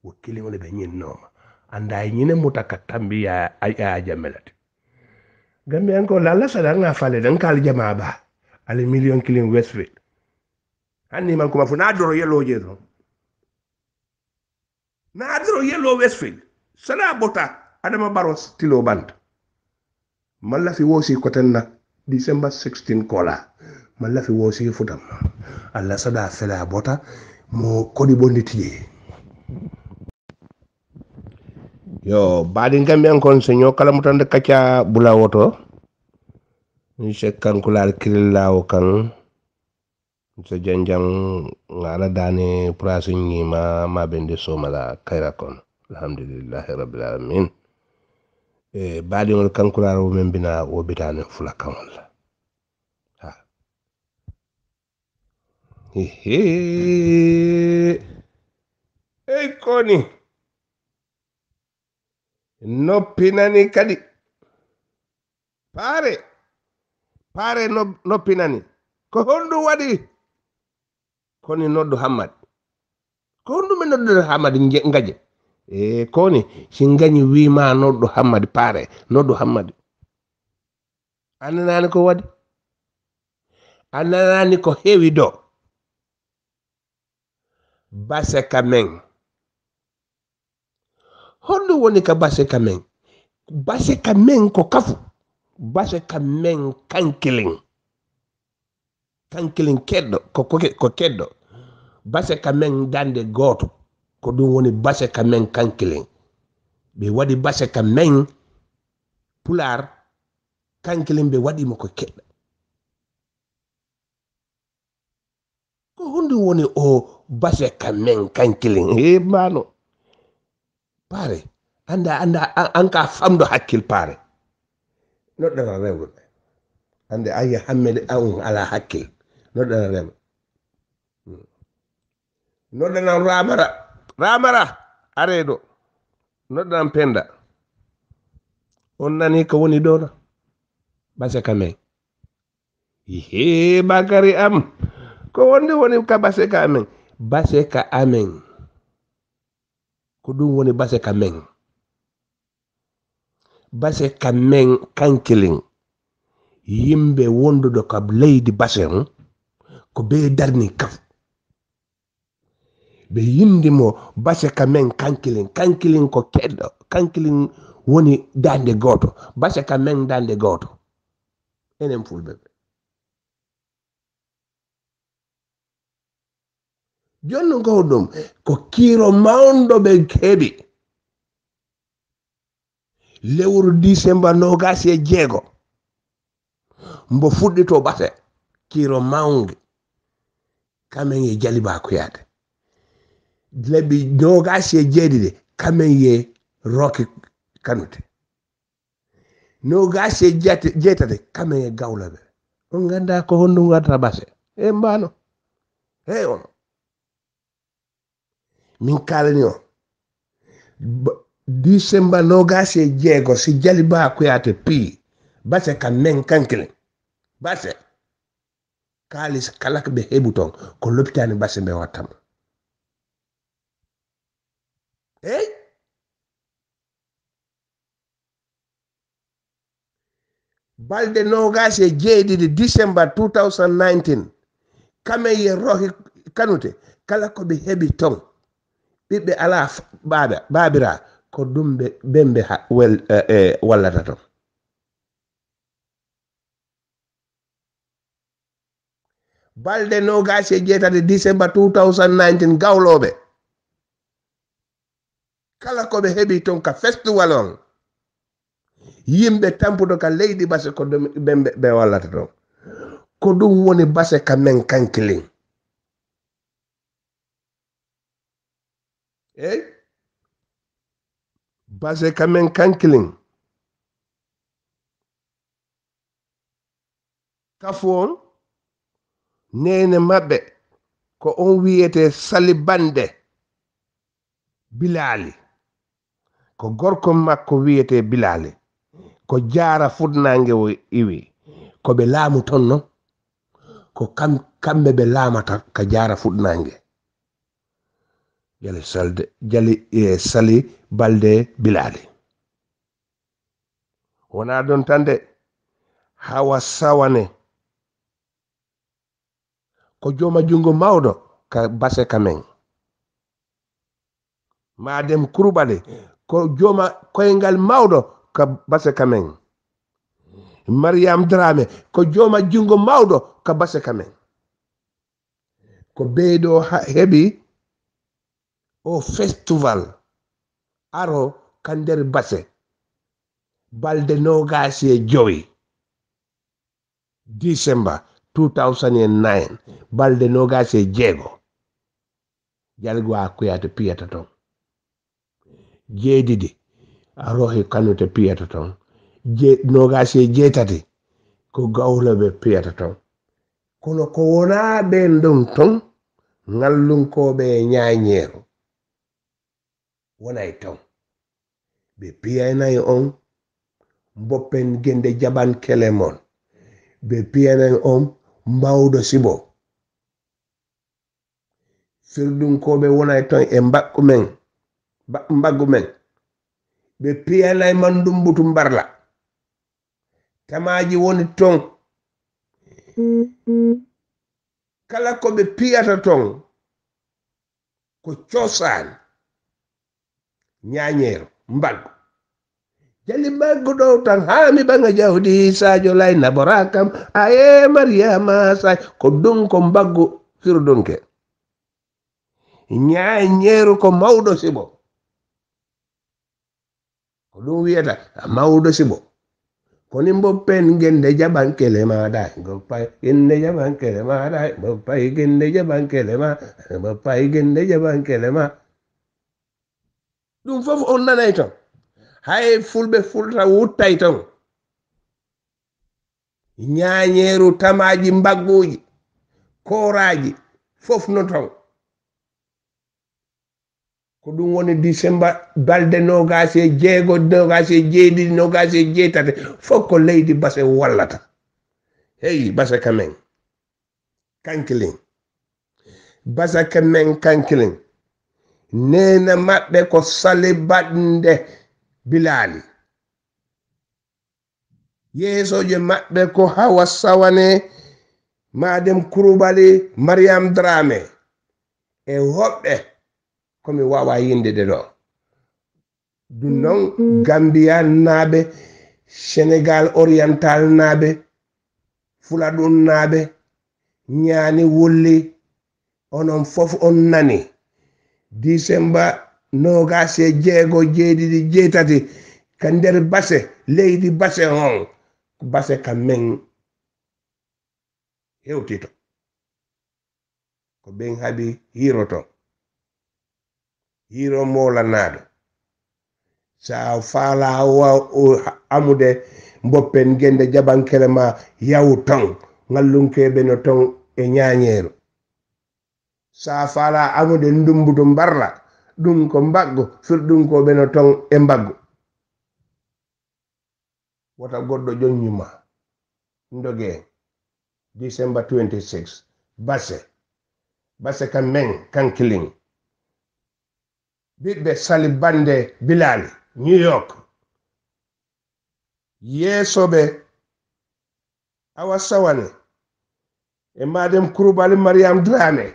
wakili ole be nyin noma anda nyine mutaka tambi ya jamelati Gambian ko lalla sada nga fale dan kal jamaa ba ali million killing Westfield anni man ko ma fu na doro yelo jeto na doro yelo Westfield sada bota adama baros tilo band malla fi wosi ko tenna December 16 kola malla fi wosi futam alla sada fela bota mo kodi bondi tiye yo baadi Gambian kon seño kala mutande kacha bula woto ni sekkan kular kirillawo kan so janjang ngala dane prasu nyima mabende somala kayra kon alhamdulillahi rabbil alamin e baadi wol kan kular wo membina wo bitane fula kan wala ha e koni noppinani kadi pare noppinani ko hondu wadi koni noddu Hammad ko hondu men noddu Hammad ngaje e koni singani wima noddu Hammad pare noddu Hammad ananani ko wadi ananani ko hewi do base kamen hondu woni ka base kamen ko kafu base kamen kankiling keddo ko keddo base kamen dande goto ko dum woni base kamen kankiling be wadi base kamen pular kankiling be wadi mo ko keddo ko hondu woni o base kamen kankiling e mano pare anda anka famdo hakkil pare no dana rew ande ay hammede an ala hakkil no dana rew no dana ramara aredo no dana penda on nani ko woni dona base kamen ihe bakari am ko woni ka base kamen ko dum woni base kamen kankiling yimbe wondudo ka leydi base ko be darni kaf be yindimo base kamen kankilin ko keddo kankilin woni dande goto base kamen dande goto enen fulbe jonno gowdum ko kiro mawndo be kebi lewru December no gasi jego mbo fuddito base kiro mawngi kamen ye jaliba ko yade lebi no gasi jedide kamen ye Rocky Kanute no gasi jetade kamen ye gawlabe on ganda ko hondu ngata base e mbano on min kalani o December no gasi jego si jaliba ko yate pi base kamen kankile base kalis kalak be hebuton ko lopitani base be watam balde no gasi jeedi December 2019 kame ye Rocky Kanute kala ko be hebi ton bibbe ala babira ko dumbe bembe wallata ton balde no gasi jeetade December 2019 gawlobe kala ko be hebi ton ka festival on yimbe tampudo ka leydi base ko bembe be wallata ton ko dum woni base kamen kankilin base kamen kankilin kafon nene mabbe ko on wiyete Salibande Bilali ko gorko makko wiyete Bilali ko jaara fudnange o iwi ko be laamu ton no ko kambe be laamata ka jaara fudnange Sali Balde Bilali wona don tande Hawa Sawane ko joma jungo mawdo ka base kamen Madem Kurubale ko joma koyngal mawdo ka base kamen Mariam Drame ko joma jungo mawdo ka base kamen ko beedo hebi o festival aro kander base balde no gasi jowi December 2009 balde no gasi jego jalgwa kuyate piyata ton jeedidi Rocky Kanute piyata ton no gasi jetati ko gawlabe piyata ton kono ko wona ben don ton ngallun ko be nyaanyero wonay ton be piyanay on boppen gende jaban kelemon be piyanay on mawdo sibo firdun ko be wonay ton e mbaggu men be piyanay mandum butu mbarla tamaji woni ton kala ko be piyata ton ko ciosan nyaanyero mbaggu jali mbaggu do tan haami banga jawdi Sadio lay naborakam aye Mariama sa ko dum ko mbaggu firdunke nyaanyero ko mawdo sibo ko dum wiyata mawdo sibo koni mboppen gende jabankele ma da ngoppay gende jabankele ma da ngoppay gende jabankele ma ngoppay gende jabankele ma dum fof on nanay ton hay fulbe fulta wuttay ton nyaanyeru tamaji mbagguji koraji fof no ton ko dum woni December balde no gasi jego no gasi jeedi no gasi jeetate fokko leydi base wallata hey base kamen kankilin base kamen kankilin nena mabbe ko Salibande Bilali yesoje mabbe ko Hawa Sawane Madem Kurubali Mariam Drame e hobbe komi wawa yinde de ɗo ɗum noon Gambia naaɓe Sénégal oriental naaɓe Fulaɗum naaɓe ñaani wulli onon fof on nani December 26 ka nder base leydi base on base ka men hewtito ko ɓen haɓi hiroto hiro molanaɗo sa faala amude mboppen gende jabankele ma yawu ton ngallunkeɓe no ton e ñañeero sa faala amude ndumbuto mbarla ɗum ko mbaggo firɗum ko ɓe no ton e mbaggo wota goɗɗo ƴoññuma ndoge December 26 base kan men kan killing ɓiɓɓe sali bande Bilali New York yeesoɓe Awa Sawane e Madam Kurubali Mariam Dramé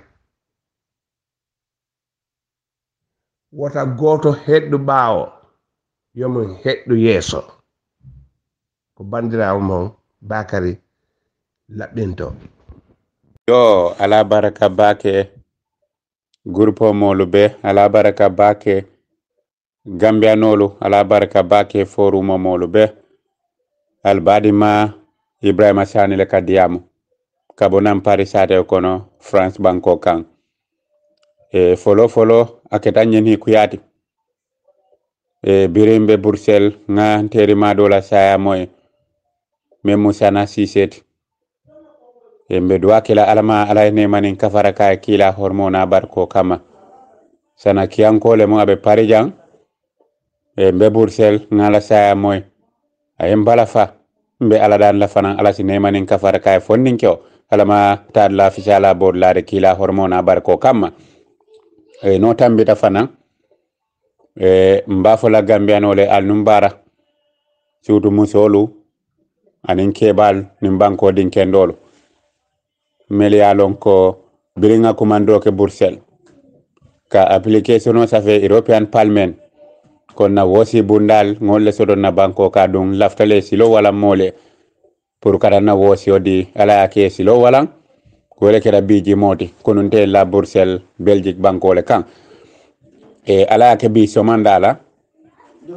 wota goto heɗɗo ɓaawo yomo heɗɗo yeeso ko bandirawo mon Bakary laɓɓinto yo ala baraka bake groupe molu be ala baraka bake gambianolu ala baraka bake forum molu be albadima Ibrahima Sani le kadiyamu kabonam Paris sate kono France banko kan e folo aketa nyeni kuyati e birimbe Bruxelles nga teri madola saya moy memu sana siset e mbedwa kila alama ala ne manin kafara kay kila hormona barko kama sana kiyankole mo abe Parijang e mbe Bruxelles ngala saya moy ay mbalafa mbe ala dan la fana ala si ne manin kafara kay fonninko alama tad la fisala bod la de kila hormona barko kama e no tambita fana e mbafola gambiano le alnumbara suudu musolu anin kebal nim banko din kendolo melialon ko biringa commando ke Bruxelles ka application o safe European Parliament kon na wosi bundal ngolle sodo na banko ka dum laftale silo wala mole pour kada na wosi odi ala ke silo wala ko le kera biji moti konunte la Bruxelles Belgique banko le kan e ala ke bi somandala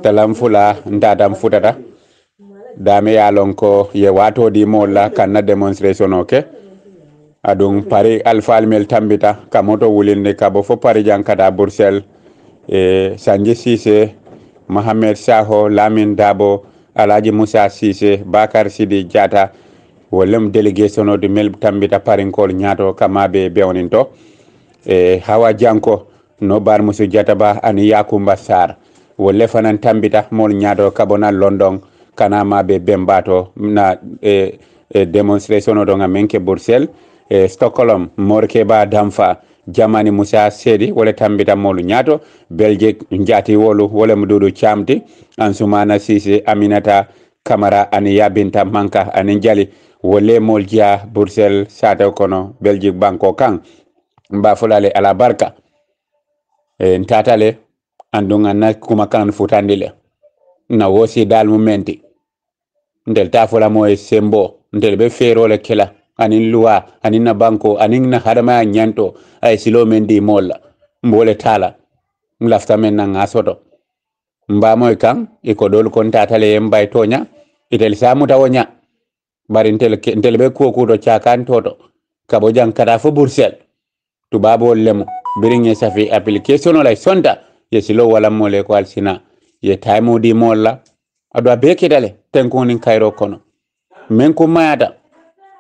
talam fula ndadam futata dame yalon ko ye wato di molla kan na demonstration oke adung pari alfa almel tambita kamoto wulinde kabo fo pari jankata Bruxelles e Sanji Cissé Mohamed Saho Lamine Dabo Alaji Moussa Cissé Bakar Sidi Diata wolem délégation de mel tambita parinkol nyato kamabe bewninto e hawa janko no bar musu Diata ba ani Yakumba Sar wolle fanan tambita mol nyato kabona London kanama be bembato na demonstration do ngamenke Bruxelles e Stockholm Morkeba Damfa Jamani Musa Sedi wala tambita molu nyato Belgique njati wolu wala mududu chamti Ansumana Sisi Aminata Kamara ani Yabinta Manka ani Jali wole molja Bruxelles sata kono Belgique banko kan mba fulale ala barka e ntatale andunga na kuma kan futandile na wosi dal momenti ndel tafula moy sembo ndel be ferole kela anin luwa anin na banko anin na hadama nyanto ay silo mendi molla mbole tala mlafta men na ngasoto mba moy kan iko dol kon tatale mbay tonya itel samu tawonya bari ntel be ko do chakan toto kabo jang kada fo Bruxelles to babo lemo biringe safi application la sonda ye silo wala mole ko alsina ye time di molla ado be kedale tenko nin kayro kono men ko mayata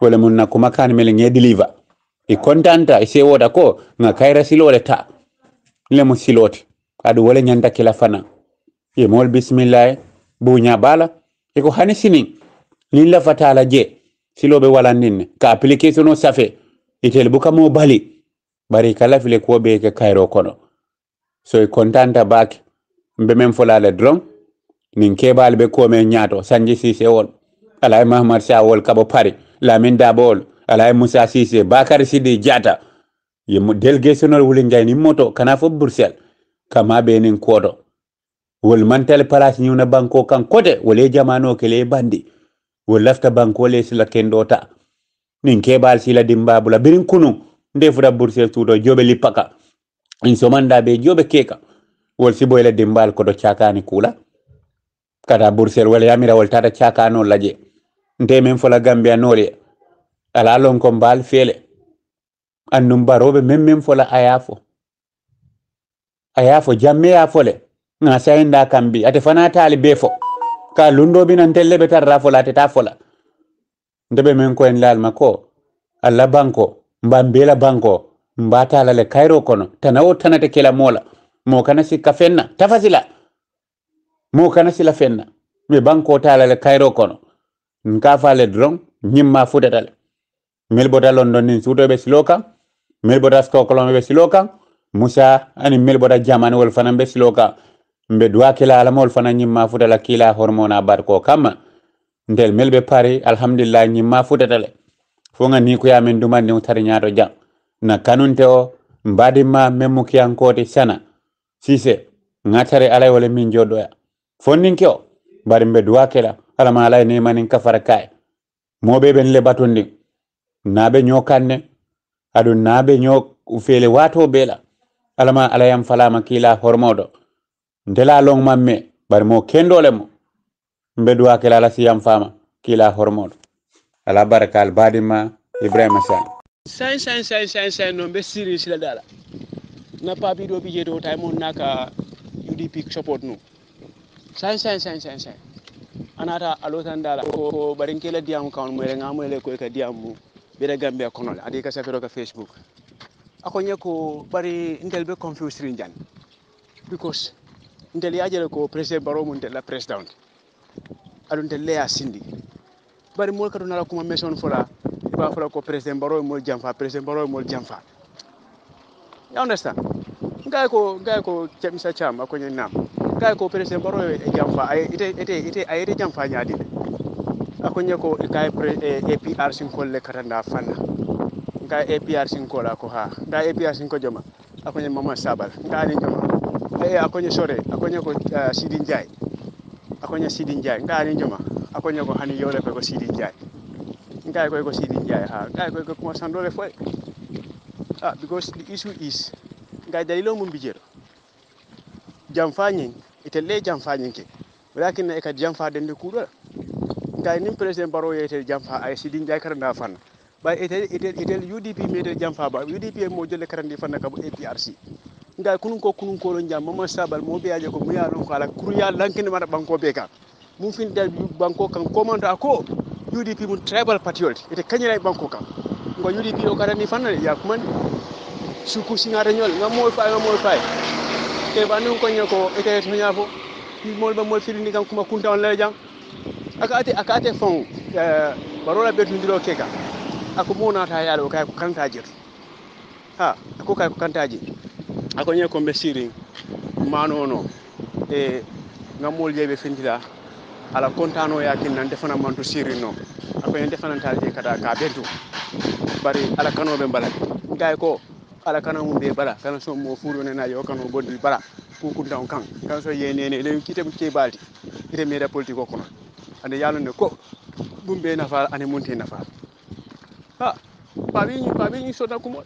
wala mun na kuma kan mel nge deliver e contenta e sewoda ko nga kayra silo le ta lemo siloti ado wala nyanda kila fana ye mol bismillah bunya bala e ko hani sinin ni la fatala je silobe wala nin ka application o safe itel buka mo bali bari kala file ko be ke kayro kono so e contenta bak mbe men fola le dron nin kebal be ko men nyato Sanji Cissé won alay Mahamad Sawol kabo pari Lamine Dabol alay Moussa Cissé Bakar Sidi Diata ye délégation wuli ngay ni moto kana fo Bruxelles kama be nin kodo wol mantel place nyuna banko kan kote wole jamano kele bandi wol lafta banko le sila kendota nin kebal sila dimbabula birin kunu nde fuda bourse tudo jobe lipaka in somanda be jobe keka wol sibo ele dimbal kodo chakani kula kata bourse wala yamira wol tata chakano laje nde men fola gambia nore ala lon ko mbal fele annum barobe men fola ayafo jamme ya fole nga sayinda kambi ate fana tali befo ka lundo binan tellebe tarra fola ate ta fola ndebe men ko en lal mako alla banko mbambela banko mbata la le kairo kono tanawo tanate kela mola mo kana sikka fenna tafasila mo kana sila fenna me banko tala le kairo kono nka fale dron nyimma fudatale melbota london nin sudo be siloka melbota stockholm be siloka musa ani melbota jamani wol fana be siloka mbe dua kila ala mol fana nyimma futala kila hormona barko kama ndel melbe pari alhamdulillah nyimma fudatale fonga ni ko yamen duman ni tari nyaato jang na kanunte o mbadima memu kiyankoti sana sise ngatare alay wala min jodoya fonninke o bari mbe dua kila ala ma alay ne manin kafara kay mobe ben le batundi nabe nyokanne adu nabe nyok ufele wato bela alama alayam falama kila hormodo ndela long mamme bari mo kendole mo mbe dua kila la siyam fama kila hormodo ala barakal badima ibrahima sai no be siri sila dala na papi do bije do tay mon naka UDP support no sai anata alotan dala ko barin kela diam kan mo re ngamo le ko ka diam mu be da gambia kono adi ka safero ka facebook ako nyeko bari intel be confused rinjan because intel yajere ko president baro mun la president adun tel ya sindi bari mol ka donala kuma meson fola ba fola ko president baro mol jamfa you understand ngay ko chamisa cham ako nyenam ngay ko president baro e jamfa ay ite jamfa nyaadi ako nyeko kay APR sin kolle katanda fanna ngay APR sin kola ko ha ngay APR sin ko joma ako nyen mama sabal ngani joma ako nye sore ako nyeko Sidi Njai ako nye Sidi Njai ngani joma ako nyeko hani yole ko Sidi Njai ngay ko Sidi Njai ha ngay ko kuma sandole foy because the issue is ngay dalilo mum bijero jamfanyin itelle jamfanyin ke walakin e ka jamfa dende kudo ngay nim president baro yete jamfa ay Sidi Njai karanda fan ba itel UDP mede jamfa ba UDP mo jelle karandi fan ka bu APRC ngay kunun ko lo jam mama sabal mo be aje ko mu ya lon ko ala kurya lankini mata banko be ka mu fin dal banko kan commande ako UDP mun tribal patriot ite kanyira banko kan ngo UDP o karani fan ya kuman suku singare nyol ngamo fay te banu ko nyako ite to nyafo mol ba mol firindi kan kuma kunta on lay jang akate fon barola betu ndiro keka ako mona ta yalo kay ko kanta jir ako kay ko kanta jir ako nyako be siring manono e ngamol jebe findila ala kontano yakin nan defana manto siring no ako en defana talje kada ka bentu bari ala kanobe mbala gay ko ala kana mumbe bala kana so mo furo ne na yo kanu boddi bala ku kunta on kan so yenene le kitem ke balti ite meda politiko kono ande yalo ne ko bumbe nafa ani munte nafa babi ni soda kumo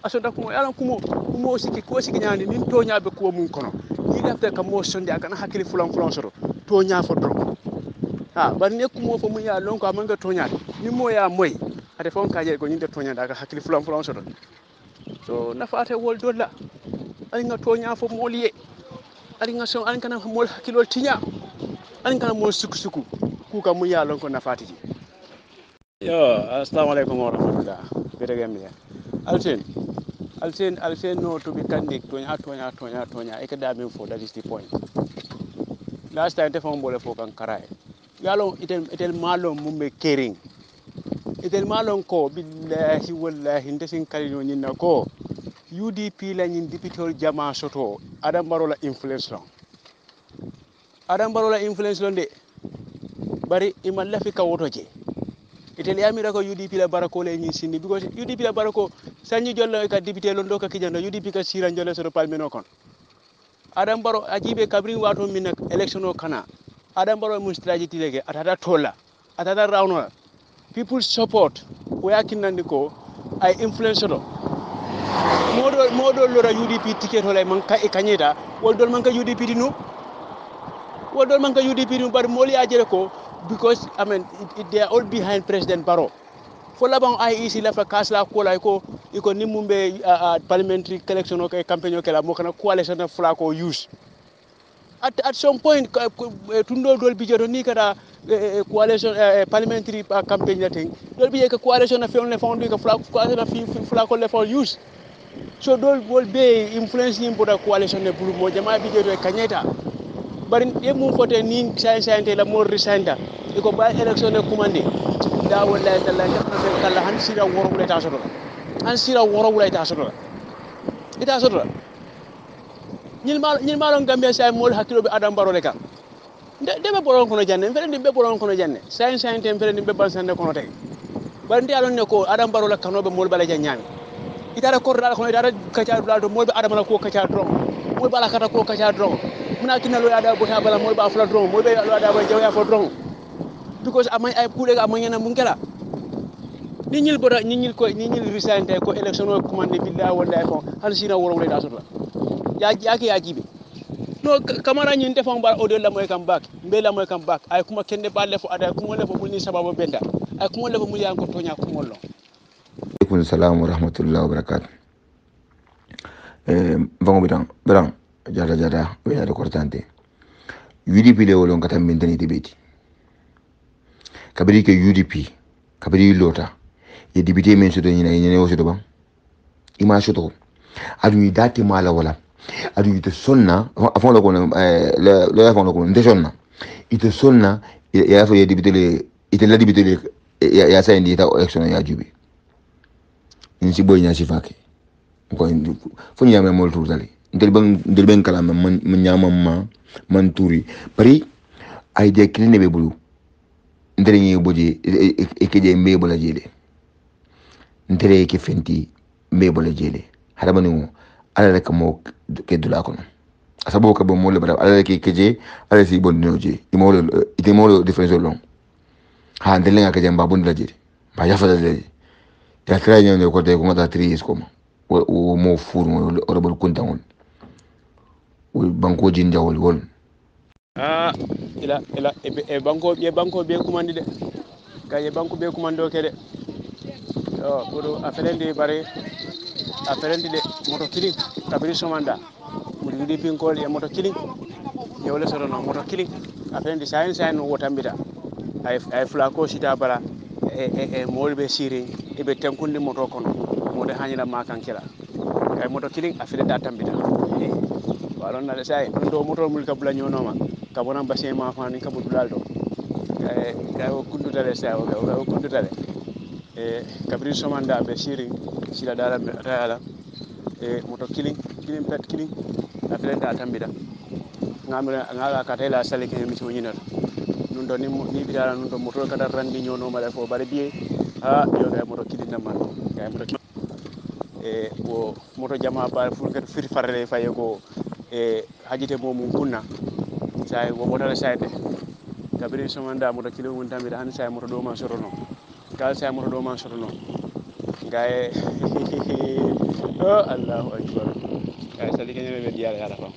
asoda kumo yalo kumo siki nyandi nin to nyaabe ko mun kono ni defte kam mo sonde akana hakili fulan soro to nya fo dro bari ne kumo fo mun ya lon ko amanga to nya ni mo ya moy ade fon kaje ko nyinde to nya daga hakili fulan soro so nafate wol dolla ani nga tonya fo moliye ani nga so ani kana mol hakilol tinya ani kana mol suku ku ka mu yalon ko nafati ji yo assalamu alaikum wa rahmatullah bede gambiya alsen no to be kandik tonya e ka damin fo that is the point last time te fo mbole fo kan karaye yalo itel malom mumbe kering itel malon ko billahi wallahi ndesin kalino nyinna ko UDP la nyin dipitol jama soto Adam Barrow la influence de bari imal la fi kawoto je itel yamira ko UDP la barako le nyin sindi because UDP la barako sanyi jollo ka député londo ka kijando UDP ka sira jollo so palmeno kon Adam Barrow ajibe kabri wato min election o kana Adam Barrow mun strategy lege atata tola atata rawno people support ko yakinandi ko ay influence do modo lora UDP ticket hola man ka e kanyeta woldol man ka UDP dinu woldol man ka UDP dinu bar moli ajere ko because I mean they are all behind President Barrow fo laban IEC la fa kasla ko la ko iko nimumbe parliamentary election o campaign o kala mo kana coalition na fla ko use at some point tundo dol bijeto ni kada coalition parliamentary campaign na thing dol biye ka coalition na fion le fond ka fla ko le fond use so dol bol be influence ni boda coalition ne bulu mo jama bijeto kanyeta bari e mum fote ni sayante la mo resenda iko ba election ne commandé da wallahi dalla defna kala han sira woro wala ta soto han sira woro wala ta soto ita soto ñil malon gambia say mol hakkilo be Adam Barrow le ka debe boron kono janne fere be boron kono janne sayin tem fere be ban sande kono tay bandi alon ne ko Adam Barrow la kanobe mol bala janyami itara ko dal kono itara kacha dal to mol be Adam la ko kacha dron mol bala kata ko kacha dron muna kinna lo ada bota bala mol ba fula dron mol be lo ada ba jawya fo dron because amay ay kuule ga amanyana mungela ni ñil boda ni ñil risante ko election o commandé billahi wallahi ko hal sina woro wala da soto yake yajibe no kamara ñin defon ba o de la moy kam back mbe la moy kam back ay kuma kende balle fo ada kuma le fo bulni sababu benda ay kuma le fo mu yan ko tonya ko mollo alaikum salam wa rahmatullahi wa barakatuh vango bidan jada o ya de kortante UDP le wolon katam min tani debeti kabiri ke UDP kabiri lota ye député men soto ñina ñene o soto bam ima soto adu dati mala wala adu ite sonna afon la ko le afon la ko nde sonna ite sonna ya fa ye député le ite la député le ya sa indi ta election ya jubi ni ci boy nya ci faké ko fu ñame mol tour dali ndel ben kala man ñama man touri bari ay de kilene be bulu ndere ñi boji e keje mbe bola jele ndere ke fenti mbe bola jele hadama ni ala rek mo ke dula kono asabo ko bo mo le bara ala ke keje ala si bon noje ite mo lo difference long ha ndele nga keje mba bon la jele ba ya fa la jele ya tra ñone ko te ko ngata 3 years ko o mo fur mo o bol kunta won o banko jinja wol ila banko be kumandi de kay banko be kumando kede o bodo aferende bare aferende de moto killing kabiri somanda muri yudi pinkol e moto killing e wala soro no moto killing aferende sayin no wotambita ay flako sita bala e molbe siri e be tankunde moto kono mo de hanyina makankela kay moto killing aferende atambita walon na say do moto mul kabula nyonoma kabona basé ma fani kabudu daldo kay o kundutale say o kundutale kabri somanda be siri sila dala reala moto killing pet killing afrenta tambida ngamira ngaga katela sale ke mi wonyina nun do ni bidala nun do moto kada randi nyono mala fo bare biye yo ga moto killing na man kay moto wo moto jama ba fu kat fir farale faye ko hajite momum kunna say wo moto say de kabri somanda moto killing won tambida han say moto do ma sorono kal say moto do ma sorono gaye oh Allahu akbar ay sali kene be diara ya rafa